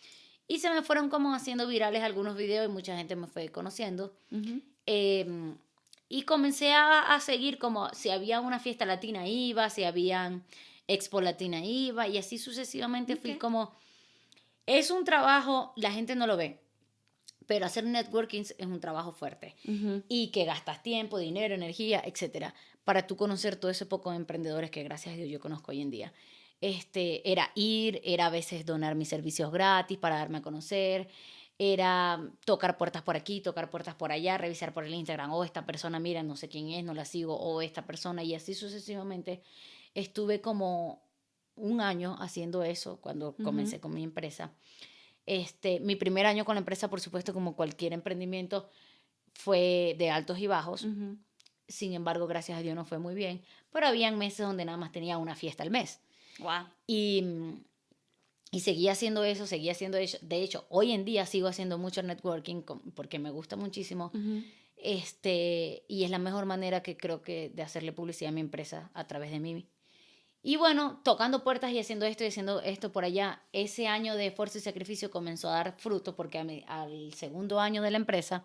Y se me fueron como haciendo virales algunos videos y mucha gente me fue conociendo. Ujú. Em, y comencé a seguir como si había una fiesta latina iba, si habían expo latina iba y así sucesivamente Ok. fui como, es un trabajo, la gente no lo ve, pero hacer networking es un trabajo fuerte Ujú. y que gastas tiempo, dinero, energía, etcétera, para tú conocer todo ese poco de emprendedores que gracias a Dios yo conozco hoy en día. Era a veces donar mis servicios gratis para darme a conocer, era tocar puertas por aquí, tocar puertas por allá, revisar por el Instagram, o esta persona, mira, no sé quién es, no la sigo, o esta persona, y así sucesivamente. Estuve como un año haciendo eso cuando Ujú. comencé con mi empresa. Mi primer año con la empresa, por supuesto, como cualquier emprendimiento, fue de altos y bajos. Ujú. Sin embargo, gracias a Dios no fue muy bien, pero habían meses donde nada más tenía una fiesta al mes. Wow. Y, y seguía haciendo eso, seguía haciendo eso. De hecho, hoy en día sigo haciendo mucho networking porque me gusta muchísimo. Ujú. Y es la mejor manera que creo que de hacerle publicidad a mi empresa a través de mí. Y bueno, tocando puertas y haciendo esto por allá, ese año de esfuerzo y sacrificio comenzó a dar fruto porque al segundo año de la empresa,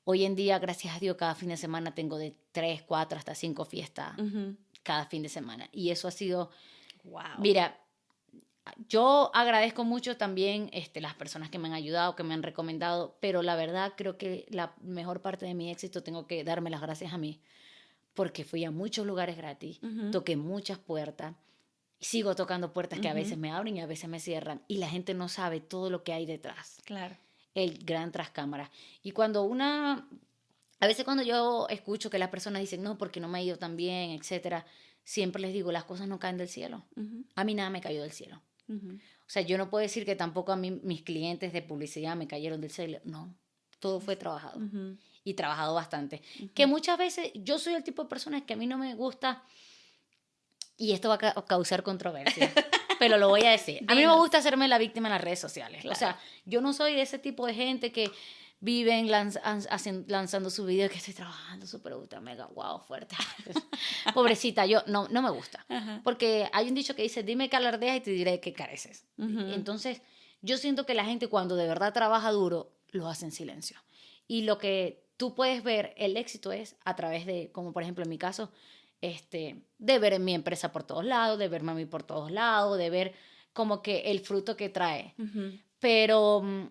hoy en día, gracias a Dios, cada fin de semana tengo de 3, 4, hasta 5 fiestas Ujú. cada fin de semana. Y eso ha sido, Wow. mira, yo agradezco mucho también las personas que me han ayudado, que me han recomendado, pero la verdad creo que la mejor parte de mi éxito tengo que darme las gracias a mí, porque fui a muchos lugares gratis, Ujú. toqué muchas puertas, Sigo tocando puertas que a veces me abren y a veces me cierran. Y la gente no sabe todo lo que hay detrás. Claro. El gran tras cámara. Y a veces cuando yo escucho que las personas dicen, no, porque no me ha ido tan bien, etcétera, siempre les digo, las cosas no caen del cielo. A mí nada me cayó del cielo. O sea, yo no puedo decir que tampoco a mí mis clientes de publicidad me cayeron del cielo. No, todo fue trabajado. Y trabajado bastante. Que muchas veces yo soy el tipo de persona que a mí no me gusta, y esto va a causar controversia, pero lo voy a decir. A mí no me gusta hacerme la víctima en las redes sociales. Claro. O sea, yo no soy de ese tipo de gente que viven lanzando su video que estoy trabajando súper ultra mega wow fuerte. Pobrecita, yo no me gusta. Porque hay un dicho que dice, dime que alardeas y te diré que careces. Entonces, yo siento que la gente cuando de verdad trabaja duro, lo hace en silencio. Y lo que tú puedes ver, el éxito es a través de, como por ejemplo en mi caso, de ver mi empresa por todos lados, de verme a mí por todos lados, de ver como que el fruto que trae. Pero,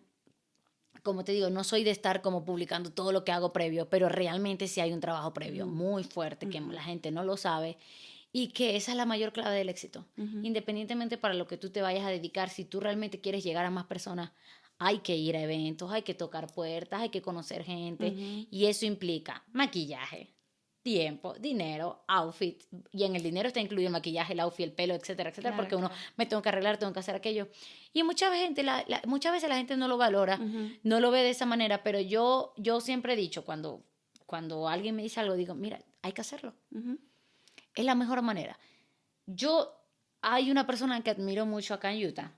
como te digo, no soy de estar como publicando todo lo que hago previo, pero realmente sí hay un trabajo previo muy fuerte que la gente no lo sabe y que esa es la mayor clave del éxito. Independientemente para lo que tú te vayas a dedicar, si tú realmente quieres llegar a más personas, hay que ir a eventos, hay que tocar puertas, hay que conocer gente y eso implica maquillaje, tiempo, dinero, outfit, y en el dinero está incluido el maquillaje, el outfit, el pelo, etcétera, etcétera, porque uno me tengo que arreglar, tengo que hacer aquello. Y mucha gente, muchas veces la gente no lo valora, no lo ve de esa manera, pero yo siempre he dicho, cuando alguien me dice algo, digo, mira, hay que hacerlo. Es la mejor manera. Hay una persona que admiro mucho acá en Utah,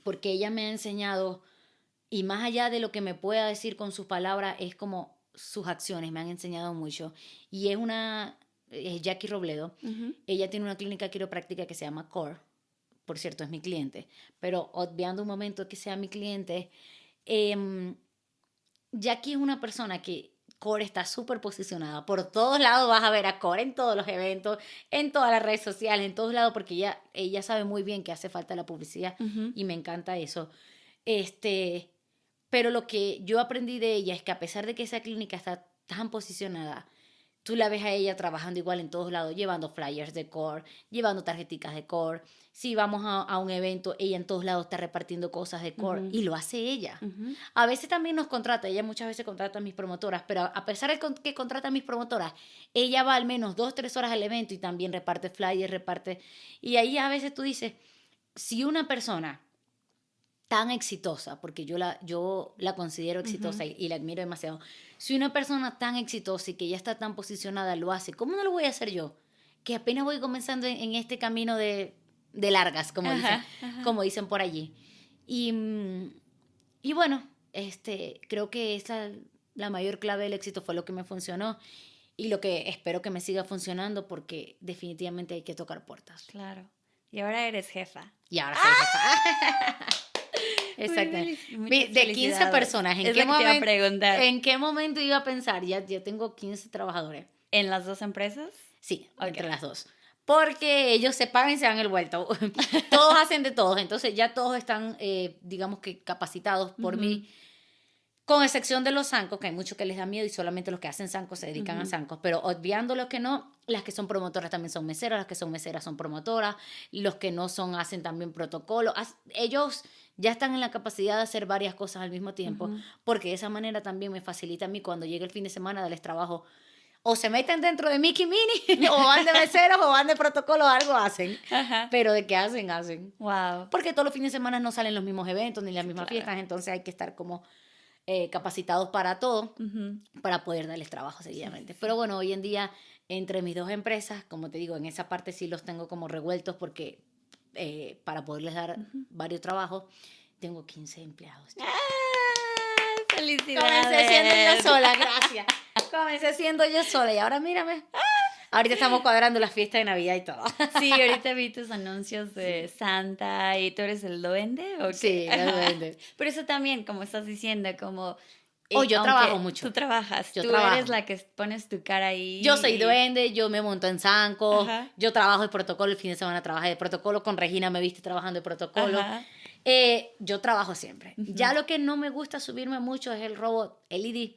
porque ella me ha enseñado, y más allá de lo que me pueda decir con sus palabras, es como sus acciones me han enseñado mucho. Y es Jackie Robledo. Ella tiene una clínica quiropráctica que se llama Core. Por cierto, es mi cliente. Pero obviando un momento que sea mi cliente, Jackie es una persona que Core está súper posicionada. Por todos lados vas a ver a Core en todos los eventos, en todas las redes sociales, en todos lados, porque ella sabe muy bien que hace falta la publicidad y me encanta eso. Pero lo que yo aprendí de ella es que a pesar de que esa clínica está tan posicionada, tú la ves a ella trabajando igual en todos lados, llevando flyers de Core, llevando tarjeticas de Core. Si vamos a un evento, ella en todos lados está repartiendo cosas de Core y lo hace ella. A veces también nos contrata, ella muchas veces contrata a mis promotoras, pero a pesar de que contrata a mis promotoras, ella va al menos 2-3 horas al evento y también reparte flyers, Y ahí a veces tú dices, si una persona tan exitosa, porque yo la considero exitosa y la admiro demasiado. Si una persona tan exitosa y que ya está tan posicionada lo hace, ¿cómo no lo voy a hacer yo? Que apenas voy comenzando en este camino de largas, como dicen por allí. Y bueno, creo que la mayor clave del éxito fue lo que me funcionó y lo que espero que me siga funcionando porque definitivamente hay que tocar puertas. Claro. Y ahora eres jefa. Y ahora soy jefa. Exactamente. De 15 personas, ¿en qué momento iba a pensar? Ya tengo 15 trabajadores. ¿En las dos empresas? Sí, entre las dos. Porque ellos se pagan y se dan el vuelto. Todos hacen de todos. Entonces ya todos están, digamos que capacitados por mí. Con excepción de los zancos, que hay muchos que les da miedo y solamente los que hacen zancos se dedican a zancos. Pero obviando los que no, las que son promotoras también son meseras, las que son meseras son promotoras, los que no son hacen también protocolo. Ellos ya están en la capacidad de hacer varias cosas al mismo tiempo, porque de esa manera también me facilita a mí cuando llegue el fin de semana darles trabajo. O se meten dentro de Mickey Minnie, o van de meseros, o van de protocolo, algo hacen. Pero de qué hacen. Wow. Porque todos los fines de semana no salen los mismos eventos ni las mismas fiestas, entonces hay que estar como capacitados para todo, para poder darles trabajo seguidamente. Sí. Pero bueno, hoy en día, entre mis dos empresas, como te digo, en esa parte sí los tengo como revueltos porque para poderles dar varios trabajos, tengo 15 empleados. ¡Felicidades! Comencé siendo yo sola, gracias. Comencé siendo yo sola y ahora mírame. Ahorita estamos cuadrando la fiesta de Navidad y todo. Sí, ahorita vi tus anuncios de Santa y tú eres el duende. ¿O qué? Sí, el duende. Pero eso también, como estás diciendo, como... yo trabajo mucho. Tú trabajas. Tú eres la que pones tu cara ahí. Yo soy duende, yo me monto en zanco, yo trabajo de protocolo, el fin de semana trabajé de protocolo, con Regina me viste trabajando de protocolo. Yo trabajo siempre. Ya lo que no me gusta subirme mucho es el robot, el ID.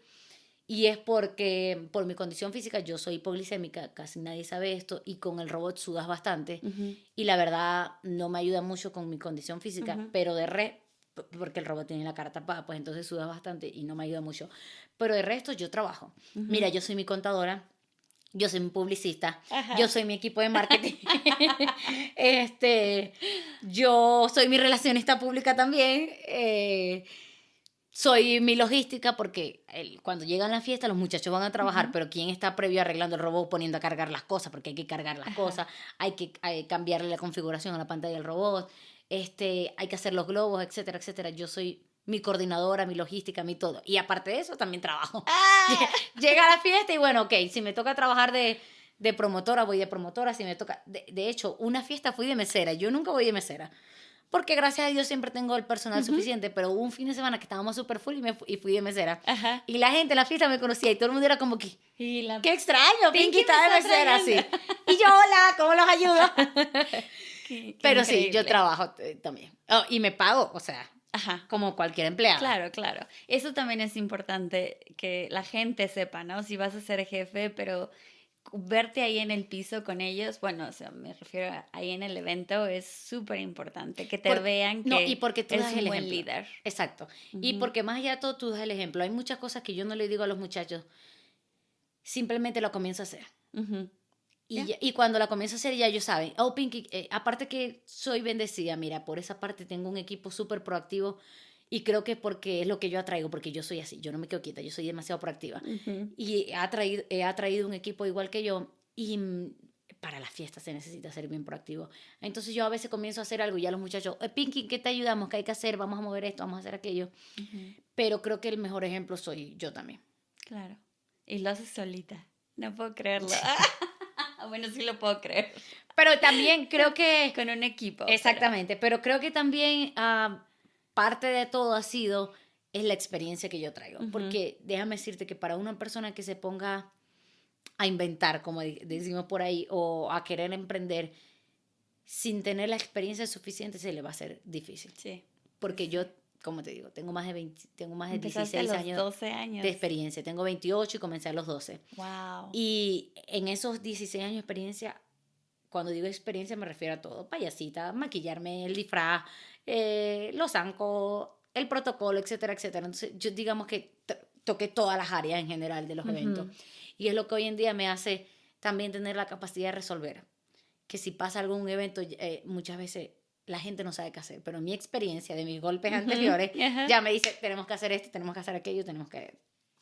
Y es porque por mi condición física yo soy hipoglicémica, casi nadie sabe esto, y con el robot sudas bastante. Ujú, Y la verdad no me ayuda mucho con mi condición física, ujú, pero de resto, porque el robot tiene la cara tapada, pues entonces sudas bastante y no me ayuda mucho. Pero de resto yo trabajo. Mira, ujú. yo soy mi contadora, yo soy mi publicista, yo Ajá. soy mi equipo de marketing, este, yo soy mi relacionista pública también, soy mi logística porque cuando llegan las fiestas los muchachos van a trabajar, Ujú, pero ¿quién está previo arreglando el robot, poniendo a cargar las cosas? Porque hay que cargar las ajá. cosas, hay que cambiarle la configuración a la pantalla del robot, hay que hacer los globos, etcétera, etcétera. Yo soy mi coordinadora, mi logística, mi todo. Y aparte de eso, también trabajo. ¡Ah! Llega la fiesta y bueno, ok, si me toca trabajar de promotora, voy de promotora, si me toca... De hecho, una fiesta fui de mesera, yo nunca voy de mesera. Porque gracias a Dios siempre tengo el personal Ujú, suficiente, pero hubo un fin de semana que estábamos súper full y fui de mesera. ajá. Y la gente en la fiesta me conocía y todo el mundo era como que, Y la qué extraño, Pinky Pinky me está de está mesera, trayendo. así. Y yo, hola, ¿cómo los ayudo? Qué Pero sí, yo increíble. trabajo también. Oh, y me pago, o sea, Ajá. como cualquier empleado. Claro, claro. Eso también es importante que la gente sepa, ¿no? Si vas a ser jefe, pero verte ahí en el piso con ellos, bueno, o sea, me refiero a ahí en el evento, es súper importante que te vean No, y que porque tú eres das un el buen ejemplo. líder. Exacto. Y Ujú, porque más allá de todo, tú das el ejemplo. Hay muchas cosas que yo no le digo a los muchachos, simplemente lo comienzo a hacer. ujú, Y, ya. y cuando la comienzo a hacer ya ellos saben, oh Pinky, aparte que soy bendecida, mira, por esa parte tengo un equipo súper proactivo y creo que porque es lo que yo atraigo, porque yo soy así, yo no me quedo quieta, yo soy demasiado proactiva. Ujú, Y he atraído un equipo igual que yo y para las fiestas se necesita ser bien proactivo. Entonces yo a veces comienzo a hacer algo y ya los muchachos, Pinky, ¿qué te ayudamos? ¿Qué hay que hacer? Vamos a mover esto, vamos a hacer aquello. ujú, Pero creo que el mejor ejemplo soy yo también. claro. Y lo haces solita. No puedo creerlo. Bueno, sí lo puedo creer. Pero también creo que Con un equipo, pero... exactamente, pero creo que también parte de todo ha sido es la experiencia que yo traigo, Ujú, porque déjame decirte que para una persona que se ponga a inventar, como decimos por ahí, o a querer emprender sin tener la experiencia suficiente, se le va a hacer difícil, sí, sí, porque yo, sí. como te digo, tengo más de Empezaste a 16 los años 12 de años. experiencia, tengo 28 y comencé a los 12. Wow. Y en esos 16 años de experiencia, cuando digo experiencia me refiero a todo, payasita, maquillarme, el disfraz, los zancos, el protocolo, etcétera, etcétera. Entonces yo digamos que toqué todas las áreas en general de los eventos. Ujú, Y es lo que hoy en día me hace también tener la capacidad de resolver. Que si pasa algún evento, muchas veces la gente no sabe qué hacer, pero mi experiencia de mis golpes ujú, anteriores ajá. ya me dice, tenemos que hacer esto, tenemos que hacer aquello, tenemos que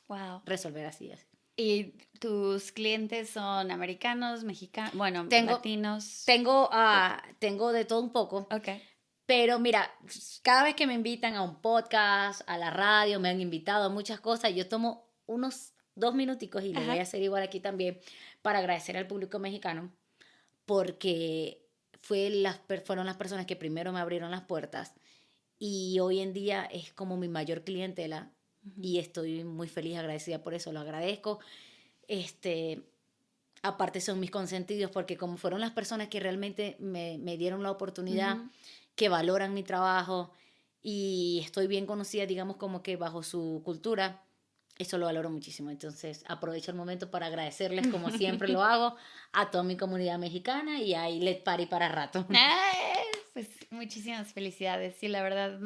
Wow. resolver así, así. ¿Y tus clientes son americanos, mexicanos, bueno, Tengo, latinos? tengo, De- tengo de todo un poco. Ok. Pero mira, cada vez que me invitan a un podcast, a la radio, me han invitado a muchas cosas, yo tomo unos 2 minuticos y lo voy a Ajá. hacer igual aquí también para agradecer al público mexicano porque fueron las personas que primero me abrieron las puertas y hoy en día es como mi mayor clientela Ujú, y estoy muy feliz, agradecida por eso, lo agradezco. Este, aparte son mis consentidos porque como fueron las personas que realmente me dieron la oportunidad, ujú. que valoran mi trabajo y estoy bien conocida, digamos, como que bajo su cultura, eso lo valoro muchísimo. Entonces aprovecho el momento para agradecerles, como siempre lo hago, a toda mi comunidad mexicana y a Let Party para rato. Ay, pues muchísimas felicidades. Sí, la verdad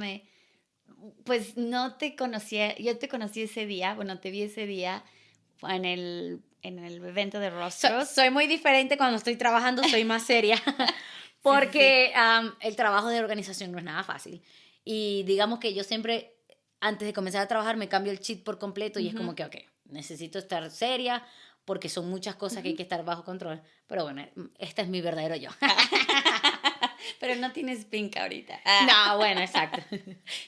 pues no te conocía, yo te conocí ese día, bueno, te vi ese día en el evento de Rostros. Soy muy diferente cuando estoy trabajando, soy más seria, Sí, sí, sí. porque el trabajo de organización no es nada fácil. Y digamos que yo siempre, antes de comenzar a trabajar, me cambio el chip por completo y es Ujú, como que, ok, necesito estar seria porque son muchas cosas que hay ujú. que estar bajo control. Pero bueno, este es mi verdadero yo. Pero no tienes pink ahorita. No, bueno, exacto.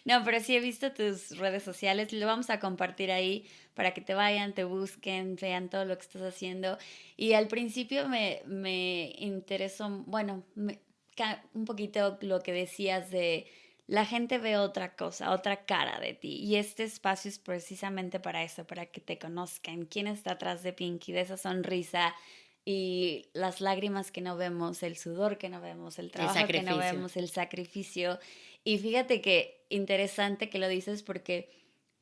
No, pero sí he visto tus redes sociales, lo vamos a compartir ahí para que te vayan, te busquen, vean todo lo que estás haciendo. Y al principio me interesó, bueno, un poquito lo que decías de la gente ve otra cosa, otra cara de ti. Y este espacio es precisamente para eso, para que te conozcan. ¿Quién está atrás de Pinky, de esa sonrisa? Y las lágrimas que no vemos, el sudor que no vemos, el El trabajo que no sacrificio. vemos, el sacrificio. Y fíjate que interesante que lo dices porque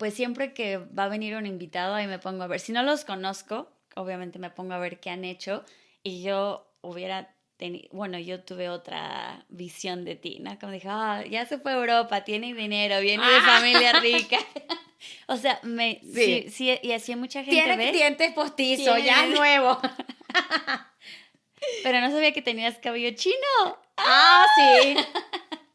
pues siempre que va a venir un invitado, ahí me pongo a ver. Si no los conozco, obviamente me pongo a ver qué han hecho y yo hubiera tenido, bueno, yo tuve otra visión de ti, ¿no? Como dije, ah, ya se fue a Europa, tiene dinero, viene de familia rica. O sea, Sí. sí, sí, y así mucha gente Tiene ve, dientes postizos, ya es tiene, nuevo. pero no sabía que tenías cabello chino. Ah, sí.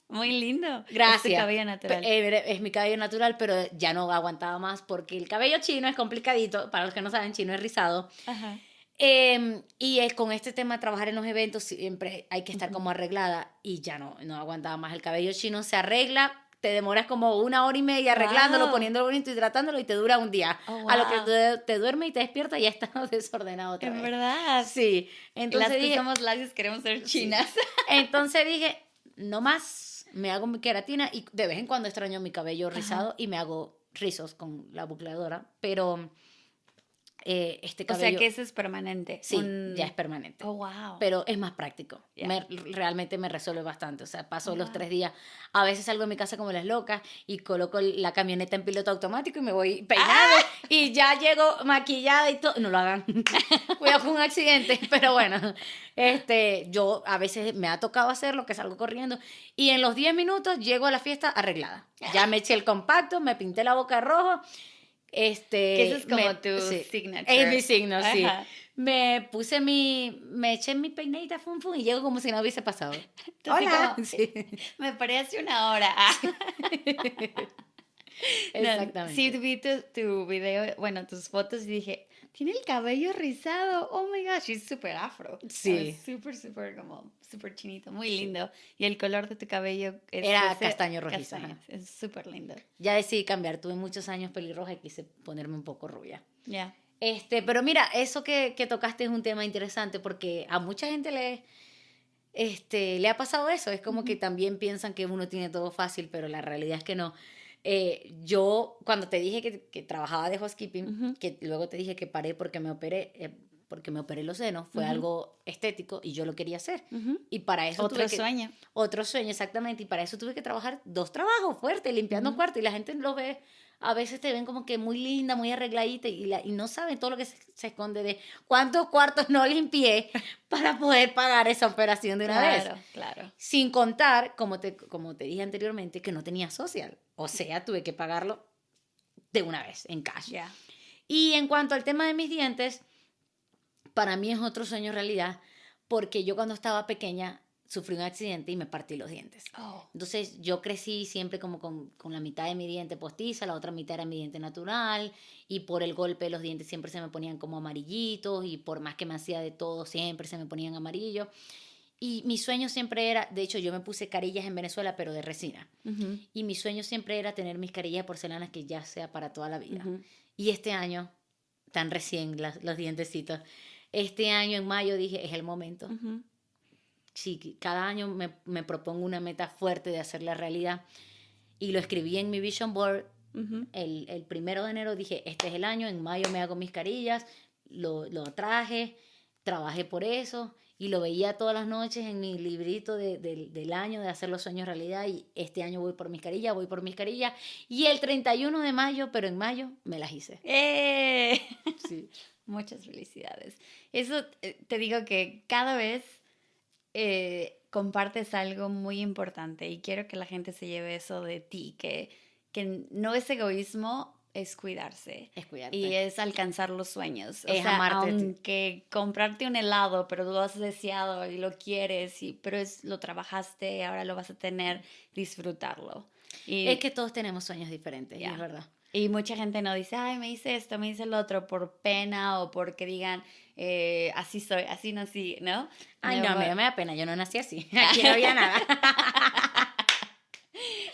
Muy lindo. Es tu Gracias. cabello natural. Es mi cabello natural, pero ya no aguantaba más porque el cabello chino es complicadito. Para los que no saben, chino es rizado. Ajá. Y con este tema de trabajar en los eventos siempre hay que estar Ujú. como arreglada y ya no aguantaba más. El cabello chino se arregla, te demoras como 1 hora y media arreglándolo, Wow. poniéndolo bonito, hidratándolo y te dura un día. Oh, A lo que wow. te duermes y te despiertas ya está desordenado otra En vez. verdad. Sí, Y las entonces que dije, somos lacias queremos ser sí. chinas. Entonces dije, no más, me hago mi queratina y de vez en cuando extraño mi cabello Ajá. rizado y me hago rizos con la bucleadora, pero este O sea cabello que eso es permanente. sí, ya es permanente. Oh, wow. Pero es más práctico. Yeah. Realmente me resuelve bastante. O sea, Oh, paso los wow. 3 días. A veces salgo de mi casa como las locas y coloco la camioneta en piloto automático y me voy ¡Ah! peinada y ya llego maquillada y todo. No lo hagan. Cuidado con un accidente. Pero bueno, yo a veces me ha tocado hacerlo, que salgo corriendo y en los 10 minutos llego a la fiesta arreglada. Ya me eché el compacto, me pinté la boca de rojo. Que eso es como tu Sí, es mi signature. signo, sí. Ajá. Me eché mi peinadita, fum, fum, y llego como si no hubiese pasado. Así Hola. como, Sí, me parece una hora. Ah. No, sí exactamente. vi tu video, bueno, tus fotos y dije, tiene el cabello rizado. Oh my gosh, es súper afro. ¿Sabes? Sí, Súper, súper como, súper chinito, muy lindo. Y el color de tu cabello es era ese castaño rojizo. castaño, Ajá. es súper lindo. Ya decidí cambiar, tuve muchos años pelirroja y quise ponerme un poco rubia. Ya. Pero mira, eso que tocaste es un tema interesante porque a mucha gente le ha pasado eso. Es como que Ujú, también piensan que uno tiene todo fácil, pero la realidad es que no. Yo, cuando te dije que trabajaba de housekeeping, ujú, que luego te dije que paré porque me operé los senos, fue ujú, algo estético y yo lo quería hacer. ujú. Y para eso Otro tuve que, sueño. otro sueño exactamente, y para eso tuve que trabajar 2 trabajos fuertes, limpiando Ujú. cuartos, y la gente lo ve, a veces te ven como que muy linda, muy arregladita, y no saben todo lo que se esconde de cuántos cuartos no limpié para poder pagar esa operación de una vez. Claro, claro. Sin contar, como te dije anteriormente, que no tenía social. O sea, tuve que pagarlo de una vez, en cash. Ya. Y en cuanto al tema de mis dientes, para mí es otro sueño realidad, porque yo cuando estaba pequeña sufrí un accidente y me partí los dientes. Oh. Entonces yo crecí siempre como con la mitad de mi diente postiza, la otra mitad era mi diente natural, y por el golpe los dientes siempre se me ponían como amarillitos, y por más que me hacía de todo, siempre se me ponían amarillos. Y mi sueño siempre era, de hecho yo me puse carillas en Venezuela, pero de resina. Ujú, Y mi sueño siempre era tener mis carillas de porcelana que ya sea para toda la vida. ujú, Y este año, tan recién los dientecitos, este año en mayo dije, es el momento. ujú, Sí, cada año me propongo una meta fuerte de hacer la realidad. Y lo escribí en mi vision board. ujú. El 1 de enero dije, este es el año, en mayo me hago mis carillas, lo traje, trabajé por eso y lo veía todas las noches en mi librito del año de hacer los sueños realidad y este año voy por mis carillas y el 31 de mayo, pero en mayo me las hice. ¡Eh! Sí. Muchas felicidades. Eso te digo que cada vez compartes algo muy importante y quiero que la gente se lleve eso de ti, que no es egoísmo, es cuidarse Es y cuidarte, es alcanzar los sueños. O es sea, amarte a ti. aunque comprarte un helado, pero lo has deseado y lo quieres, pero lo trabajaste, ahora lo vas a tener, disfrutarlo. Es Y que todos tenemos sueños diferentes y es ya. verdad. Y mucha gente no dice, ay, me hice esto, me hice el otro, por pena o porque digan, así soy, así nací, ¿no? Ay, no, No, me da pena, yo no nací así. Aquí no había nada.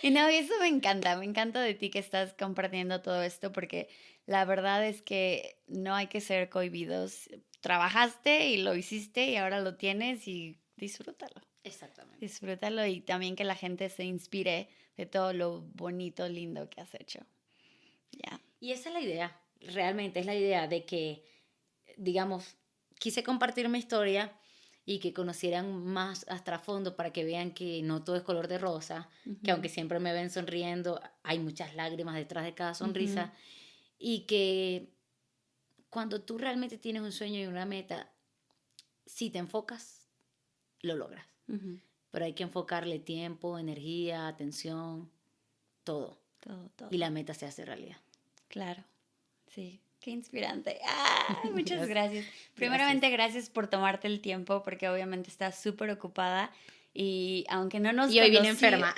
y no, y eso me encanta de ti que estás compartiendo todo esto porque la verdad es que no hay que ser cohibidos. Trabajaste y lo hiciste y ahora lo tienes y disfrútalo. Exactamente. Disfrútalo y también que la gente se inspire de todo lo bonito, lindo que has hecho. Ya. Y esa es la idea, realmente es la idea de que, digamos, quise compartir mi historia y que conocieran más a trasfondo para que vean que no todo es color de rosa, que Ujú, aunque siempre me ven sonriendo, hay muchas lágrimas detrás de cada ujú, sonrisa y que cuando tú realmente tienes un sueño y una meta, si te enfocas, lo logras. ujú. Pero hay que enfocarle tiempo, energía, atención, todo. Todo, Y todo. la meta se hace realidad. Claro. Sí. Qué inspirante. ¡Ay! Muchas Gracias. gracias. Gracias. Primeramente, gracias por tomarte el tiempo porque obviamente estás súper ocupada y aunque no nos Y hoy vine conocí, enferma.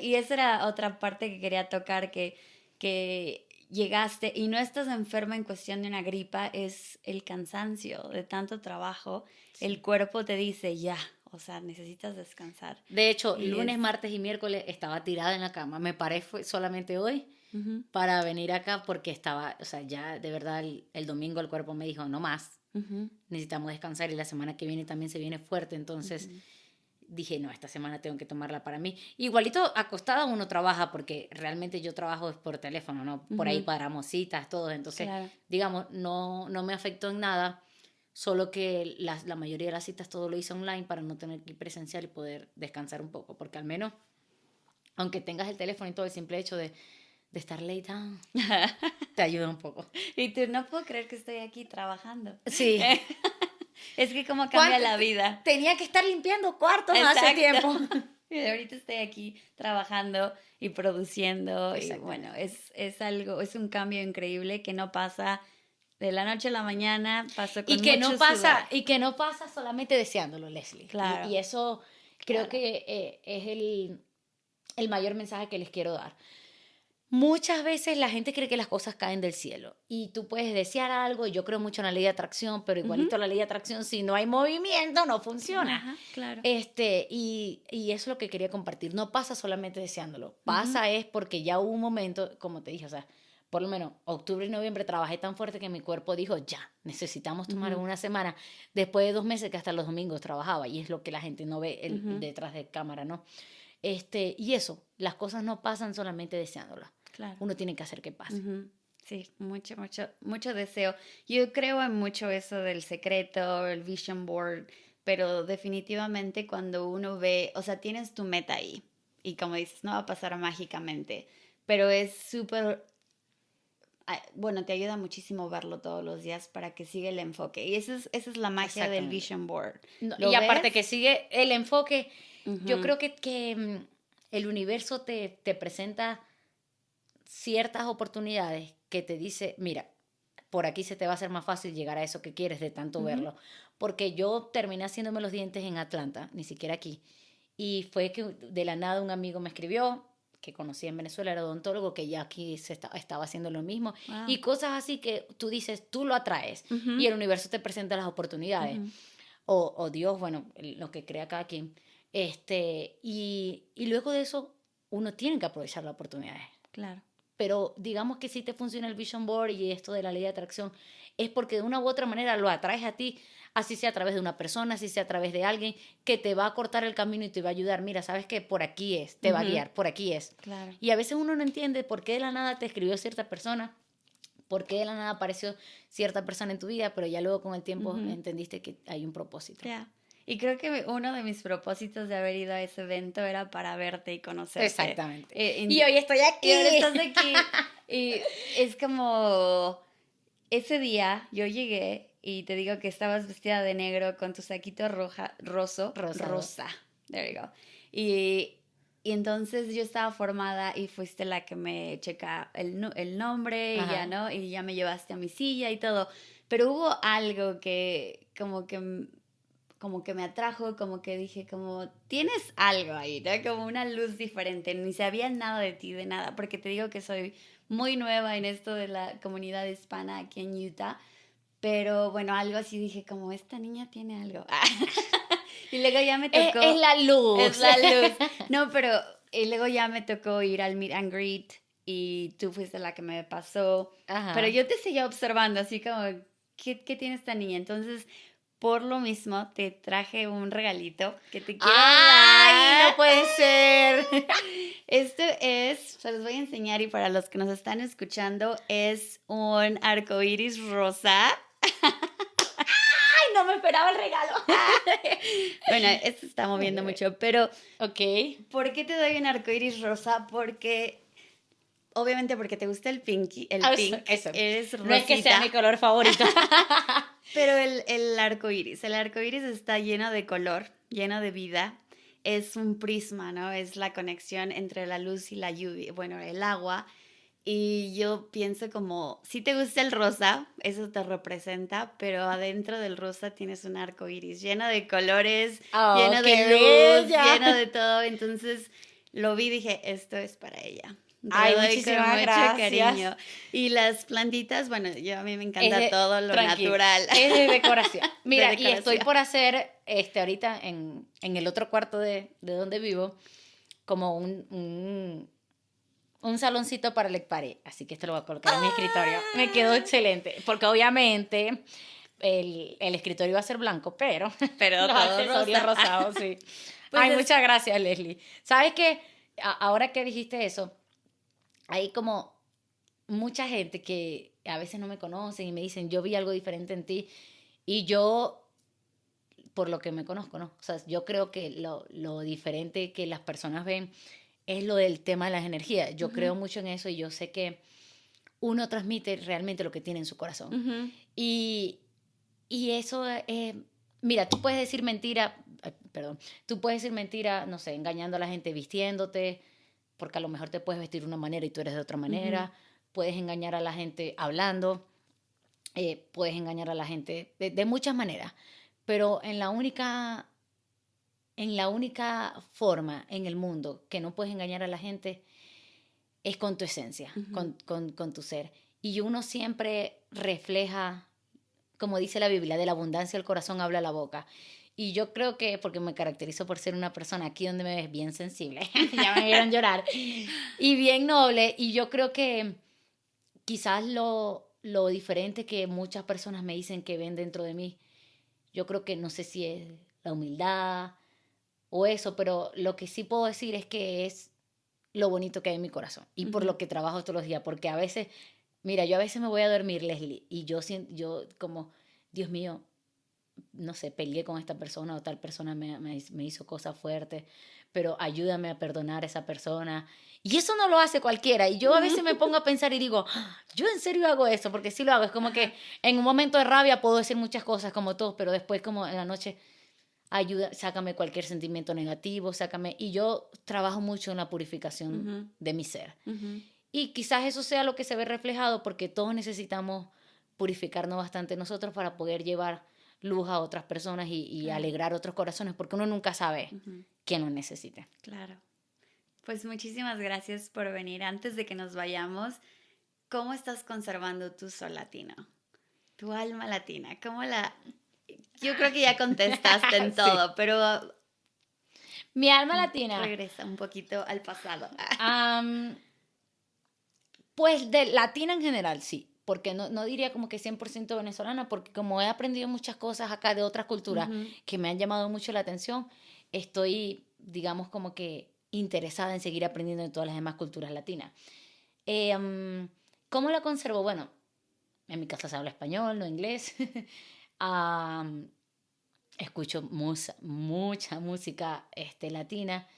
y esa era otra parte que quería tocar, que llegaste y no estás enferma en cuestión de una gripa, es el cansancio de tanto trabajo. El Sí. cuerpo te dice ya, o sea, necesitas descansar. De hecho, Y lunes, es... martes y miércoles estaba tirada en la cama. Me paré fue solamente hoy Ujú, para venir acá porque estaba, o sea, ya de verdad el domingo el cuerpo me dijo, no más, ujú, necesitamos descansar y la semana que viene también se viene fuerte. Entonces ujú. dije, no, esta semana tengo que tomarla para mí. Igualito acostada uno trabaja porque realmente yo trabajo es por teléfono, ¿no? Por ahí Ujú, paramos citas, todo. Entonces, claro. digamos, no me afectó en nada. Solo que la mayoría de las citas todo lo hice online para no tener que ir presencial y poder descansar un poco. Porque al menos, aunque tengas el teléfono y todo, el simple hecho de estar lay down te ayuda un poco. Y tú, no puedo creer que estoy aquí trabajando. Sí. Es que cómo cambia ¿Cuánto la vida. tenía que estar limpiando cuartos hace Exacto. tiempo? Y ahorita estoy aquí trabajando y produciendo y bueno, Exactamente. es algo, es un cambio increíble que no pasa de la noche a la mañana, pasó Y con que mucho no sudor. pasa, y que no pasa solamente deseándolo, Leslie. Y Claro, eso creo claro. que es el mayor mensaje que les quiero dar. Muchas veces la gente cree que las cosas caen del cielo y tú puedes desear algo, y yo creo mucho en la ley de atracción, pero Ujú, igualito la ley de atracción, si no hay movimiento, no funciona. ajá, claro. Y eso es lo que quería compartir. No pasa solamente deseándolo, Ujú, pasa es porque ya hubo un momento, como te dije, o sea, por lo menos octubre y noviembre trabajé tan fuerte que mi cuerpo dijo, ya, necesitamos tomar ujú, una semana, después de 2 meses que hasta los domingos trabajaba, y es lo que la gente no ve ujú, detrás de cámara, ¿no? Y eso, las cosas no pasan solamente deseándolas. claro. Uno tiene que hacer que pase. Ujú. Sí, mucho, mucho, mucho deseo. Yo creo en mucho eso del secreto, el vision board, pero definitivamente cuando uno ve, o sea, tienes tu meta ahí y como dices, no va a pasar mágicamente, pero es súper, bueno, te ayuda muchísimo verlo todos los días para que siga el enfoque. Y esa es la magia del Exactamente. vision board. No, y ¿Lo aparte que ves? sigue el enfoque, yo Ujú, creo que el universo te presenta ciertas oportunidades que te dice, mira, por aquí se te va a hacer más fácil llegar a eso que quieres de tanto ujú, verlo. Porque yo terminé haciéndome los dientes en Atlanta, ni siquiera aquí. Y fue que de la nada un amigo me escribió, que conocía en Venezuela, era odontólogo, que ya aquí estaba haciendo lo mismo. wow. Y cosas así que tú dices, tú lo atraes y Ujú, el universo te presenta las oportunidades. ujú, O Dios, bueno, lo que crea cada quien. Y luego de eso, uno tiene que aprovechar las oportunidades. claro. Pero digamos que si te funciona el vision board y esto de la ley de atracción, es porque de una u otra manera lo atraes a ti, así sea a través de una persona, así sea a través de alguien que te va a cortar el camino y te va a ayudar. Mira, sabes que por aquí es, te va a Ujú, guiar, por aquí es. claro. Y a veces uno no entiende por qué de la nada te escribió cierta persona, por qué de la nada apareció cierta persona en tu vida, pero ya luego con el tiempo Ujú. entendiste que hay un propósito. Ya. Y creo que uno de mis propósitos de haber ido a ese evento era para verte y conocerte. Exactamente. Eh, Y hoy estoy y ahora aquí. estás aquí. Y es como ese día yo llegué y te digo que estabas vestida de negro con tu saquito Rosado. rosa. There you go. Y, y entonces yo estaba formada y fuiste la que me checa el nombre y ya, Ajá. ¿no? Y ya me llevaste a mi silla y todo. Pero hubo algo que como que me atrajo, como que dije, como tienes algo ahí, ¿no? Como una luz diferente, ni sabía nada de ti, de nada, porque te digo que soy muy nueva en esto de la comunidad hispana aquí en Utah, pero bueno, algo así dije, como esta niña tiene algo. Y luego ya me Es tocó, la es luz. la luz. No, pero y luego ya me tocó ir al meet and greet y tú fuiste la que me pasó, pero Ajá. yo te seguía observando, así como, ¿qué tiene esta niña? Entonces, por lo mismo, te traje un regalito que te quiero ¡Ay, dar. no puede ser! Esto es, se los voy a enseñar y para los que nos están escuchando, es un arco iris rosa. ¡Ay, no me esperaba el regalo. Bueno, esto se está moviendo mucho, pero Ok. ¿por qué te doy un arcoíris rosa? Porque, obviamente porque te gusta el pink, Eso. eres No es que sea rosita, mi color favorito. pero el arco iris está lleno de color, lleno de vida. Es un prisma, ¿no? Es la conexión entre la luz y la lluvia, bueno, el agua. Y yo pienso como, si te gusta el rosa, eso te representa, pero adentro del rosa tienes un arco iris lleno de colores, Oh, lleno de qué luz, bella. lleno de todo. Entonces lo vi y dije, esto es para ella. Te lo Ay, doy con muchísimas mucho gracias. cariño. Y las plantitas, bueno, a mí me Es encanta de, todo lo tranquilo, natural es de decoración. de Mira, y estoy decoración. por hacer, ahorita en el otro cuarto de donde vivo, como un saloncito para el pared. Así que esto lo voy a colocar en mi escritorio. Me quedó excelente, porque obviamente el escritorio va a ser blanco, pero Pero los todo accesorios rosa. rosados, sí. Pues Ay, es, muchas gracias, Leslie. ¿Sabes qué? Ahora que dijiste eso, hay como mucha gente que a veces no me conocen y me dicen, yo vi algo diferente en ti. Y yo, por lo que me conozco, ¿no? O sea, yo creo que lo diferente que las personas ven es lo del tema de las energías. Yo ujú, creo mucho en eso y yo sé que uno transmite realmente lo que tiene en su corazón. ujú, Y, y eso, mira, tú puedes decir mentira, perdón, tú puedes decir mentira, no sé, engañando a la gente, vistiéndote, porque a lo mejor te puedes vestir de una manera y tú eres de otra ujú, manera, puedes engañar a la gente hablando, puedes engañar a la gente de muchas maneras, pero en la única forma en el mundo que no puedes engañar a la gente es con tu esencia, ujú. con tu ser. Y uno siempre refleja, como dice la Biblia, de la abundancia del corazón habla la boca. Y yo creo que, porque me caracterizo por ser una persona aquí donde me ves bien sensible, ya me vieron llorar, y bien noble, y yo creo que quizás lo diferente que muchas personas me dicen que ven dentro de mí, yo creo que no sé si es la humildad o eso, pero lo que sí puedo decir es que es lo bonito que hay en mi corazón y por Ujú, lo que trabajo todos los días, porque a veces, mira, yo a veces me voy a dormir, Leslie, y yo como, Dios mío, no sé, peleé con esta persona o tal persona me hizo cosas fuertes, pero ayúdame a perdonar a esa persona. Y eso no lo hace cualquiera. Y yo a veces me ujú. pongo a pensar y digo, "Ah, yo en serio hago eso, porque sí lo hago. Es como Ajá, que en un momento de rabia puedo decir muchas cosas como todos, pero después como en la noche, ayuda, sácame cualquier sentimiento negativo, sácame. Y yo trabajo mucho en la purificación ujú, de mi ser. ujú. Y quizás eso sea lo que se ve reflejado porque todos necesitamos purificarnos bastante nosotros para poder llevar luz a otras personas y Claro, alegrar otros corazones, porque uno nunca sabe ujú, quién lo necesite. claro. Pues muchísimas gracias por venir. Antes de que nos vayamos, ¿cómo estás conservando tu sol latino? Tu alma latina, ¿cómo la...? Yo creo que ya contestaste en Sí. todo, pero Mi alma latina, regresa un poquito al pasado. am, pues de latina en general, sí. Porque no diría como que 100% venezolana, porque como he aprendido muchas cosas acá de otras culturas Ujú, que me han llamado mucho la atención, estoy, digamos, como que interesada en seguir aprendiendo de todas las demás culturas latinas. Em, ¿Cómo la conservo? Bueno, en mi casa se habla español, no inglés. Am, Escucho mucha música latina,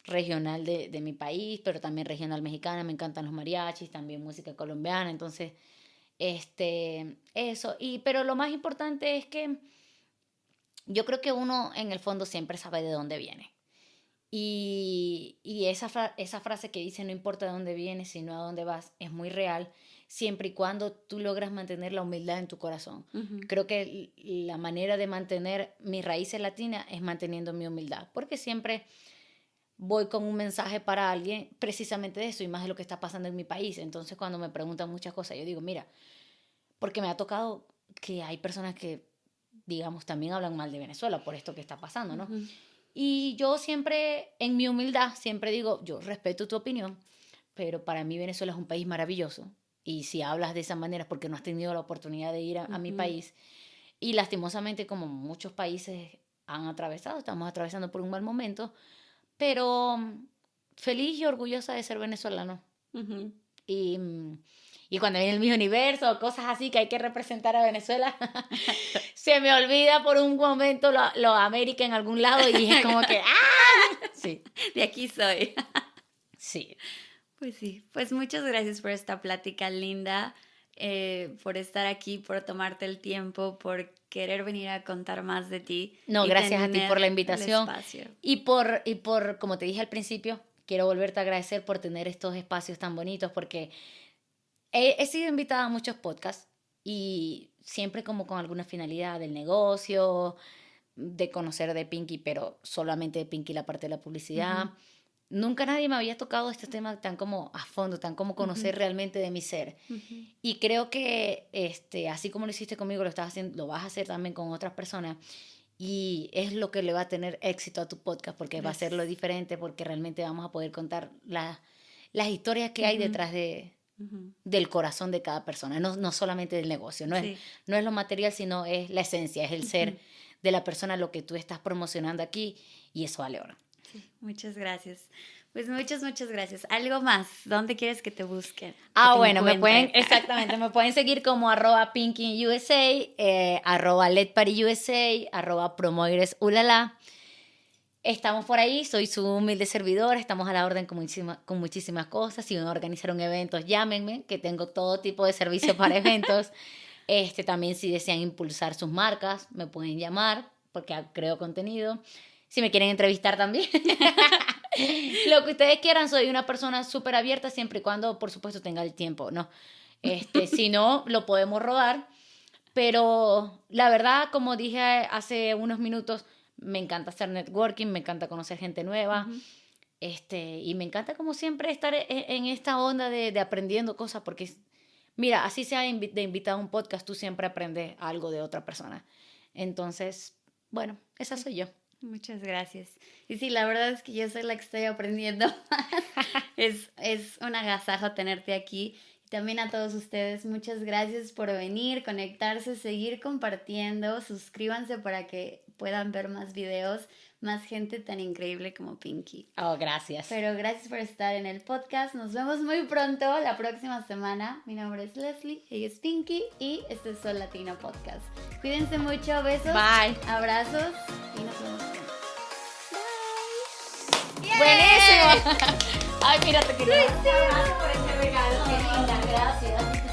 regional de mi país, pero también regional mexicana. Me encantan los mariachis, también música colombiana. Entonces, eso. Pero lo más importante es que yo creo que uno en el fondo siempre sabe de dónde viene. Y esa frase que dice, no importa de dónde vienes, sino a dónde vas, es muy real, siempre y cuando tú logras mantener la humildad en tu corazón. ujú, Creo que la manera de mantener mis raíces latinas es manteniendo mi humildad, porque siempre voy con un mensaje para alguien precisamente de eso y más de lo que está pasando en mi país. Entonces cuando me preguntan muchas cosas, yo digo, mira, porque me ha tocado que hay personas que, digamos, también hablan mal de Venezuela por esto que está pasando, ¿no? ujú, Y yo siempre, en mi humildad, siempre digo, yo respeto tu opinión, pero para mí Venezuela es un país maravilloso. Y si hablas de esa manera es porque no has tenido la oportunidad de ir a mi ujú. país. Y lastimosamente, como muchos países han atravesado, estamos atravesando por un mal momento, pero feliz y orgullosa de ser venezolano. Ujú. Y, y cuando viene el Miss Universo o cosas así que hay que representar a Venezuela, se me olvida por un momento lo América en algún lado y es como que ¡ah! Sí, De aquí soy. sí. Pues sí, pues muchas gracias por esta plática linda, por estar aquí, por tomarte el tiempo, por querer venir a contar más de ti. No, y gracias a ti tener por la el invitación. espacio. Y por, como te dije al principio, quiero volverte a agradecer por tener estos espacios tan bonitos porque he sido invitada a muchos podcasts y siempre como con alguna finalidad del negocio, de conocer de Pinky, pero solamente de Pinky la parte de la publicidad. Ujú, Nunca nadie me había tocado este tema tan como a fondo, tan como conocer ujú, realmente de mi ser. ujú. Y creo que así como lo hiciste conmigo, lo estás haciendo, lo vas a hacer también con otras personas. Y es lo que le va a tener éxito a tu podcast, porque va a ser lo Gracias. diferente, porque realmente vamos a poder contar las historias que hay Ujú, detrás ujú. del corazón de cada persona, no solamente del negocio, Sí. no es lo material, sino es la esencia, es el ser Ujú. de la persona, lo que tú estás promocionando aquí, y eso vale oro. Sí, muchas gracias. Pues muchas gracias. ¿Algo más? ¿Dónde quieres que te busquen? Que Ah, te bueno, encuentren. exactamente, me pueden seguir como @PinkyUSA, @LetParyUSA, @PromoiresUlala. Estamos por ahí, soy su humilde servidor, estamos a la orden con muchísimas cosas. Si van a organizar un evento, llámenme, que tengo todo tipo de servicios para eventos. También si desean impulsar sus marcas, me pueden llamar, porque creo contenido. Si me quieren entrevistar también. Lo que ustedes quieran, soy una persona súper abierta siempre y cuando, por supuesto, tenga el tiempo, ¿no? Si no, lo podemos rodar. Pero la verdad, como dije hace unos minutos, me encanta hacer networking, me encanta conocer gente nueva, Ujú. y me encanta como siempre estar en esta onda de aprendiendo cosas, porque mira, así sea de invitado a un podcast, tú siempre aprendes algo de otra persona. Entonces, bueno, esa soy yo. Muchas gracias. Y sí, la verdad es que yo soy la que estoy aprendiendo más. Es un agasajo tenerte aquí. Y también a todos ustedes, muchas gracias por venir, conectarse, seguir compartiendo. Suscríbanse para que puedan ver más videos, más gente tan increíble como Pinky. Oh, gracias. Pero gracias por estar en el podcast. Nos vemos muy pronto, la próxima semana. Mi nombre es Leslie, ella es Pinky y este es Sol Latino Podcast. Cuídense mucho, besos, Bye. abrazos y nos vemos pronto. Bye. Buenísimo. Ay, mira, te quiero dar un abrazo por este regalo. Qué linda, gracias.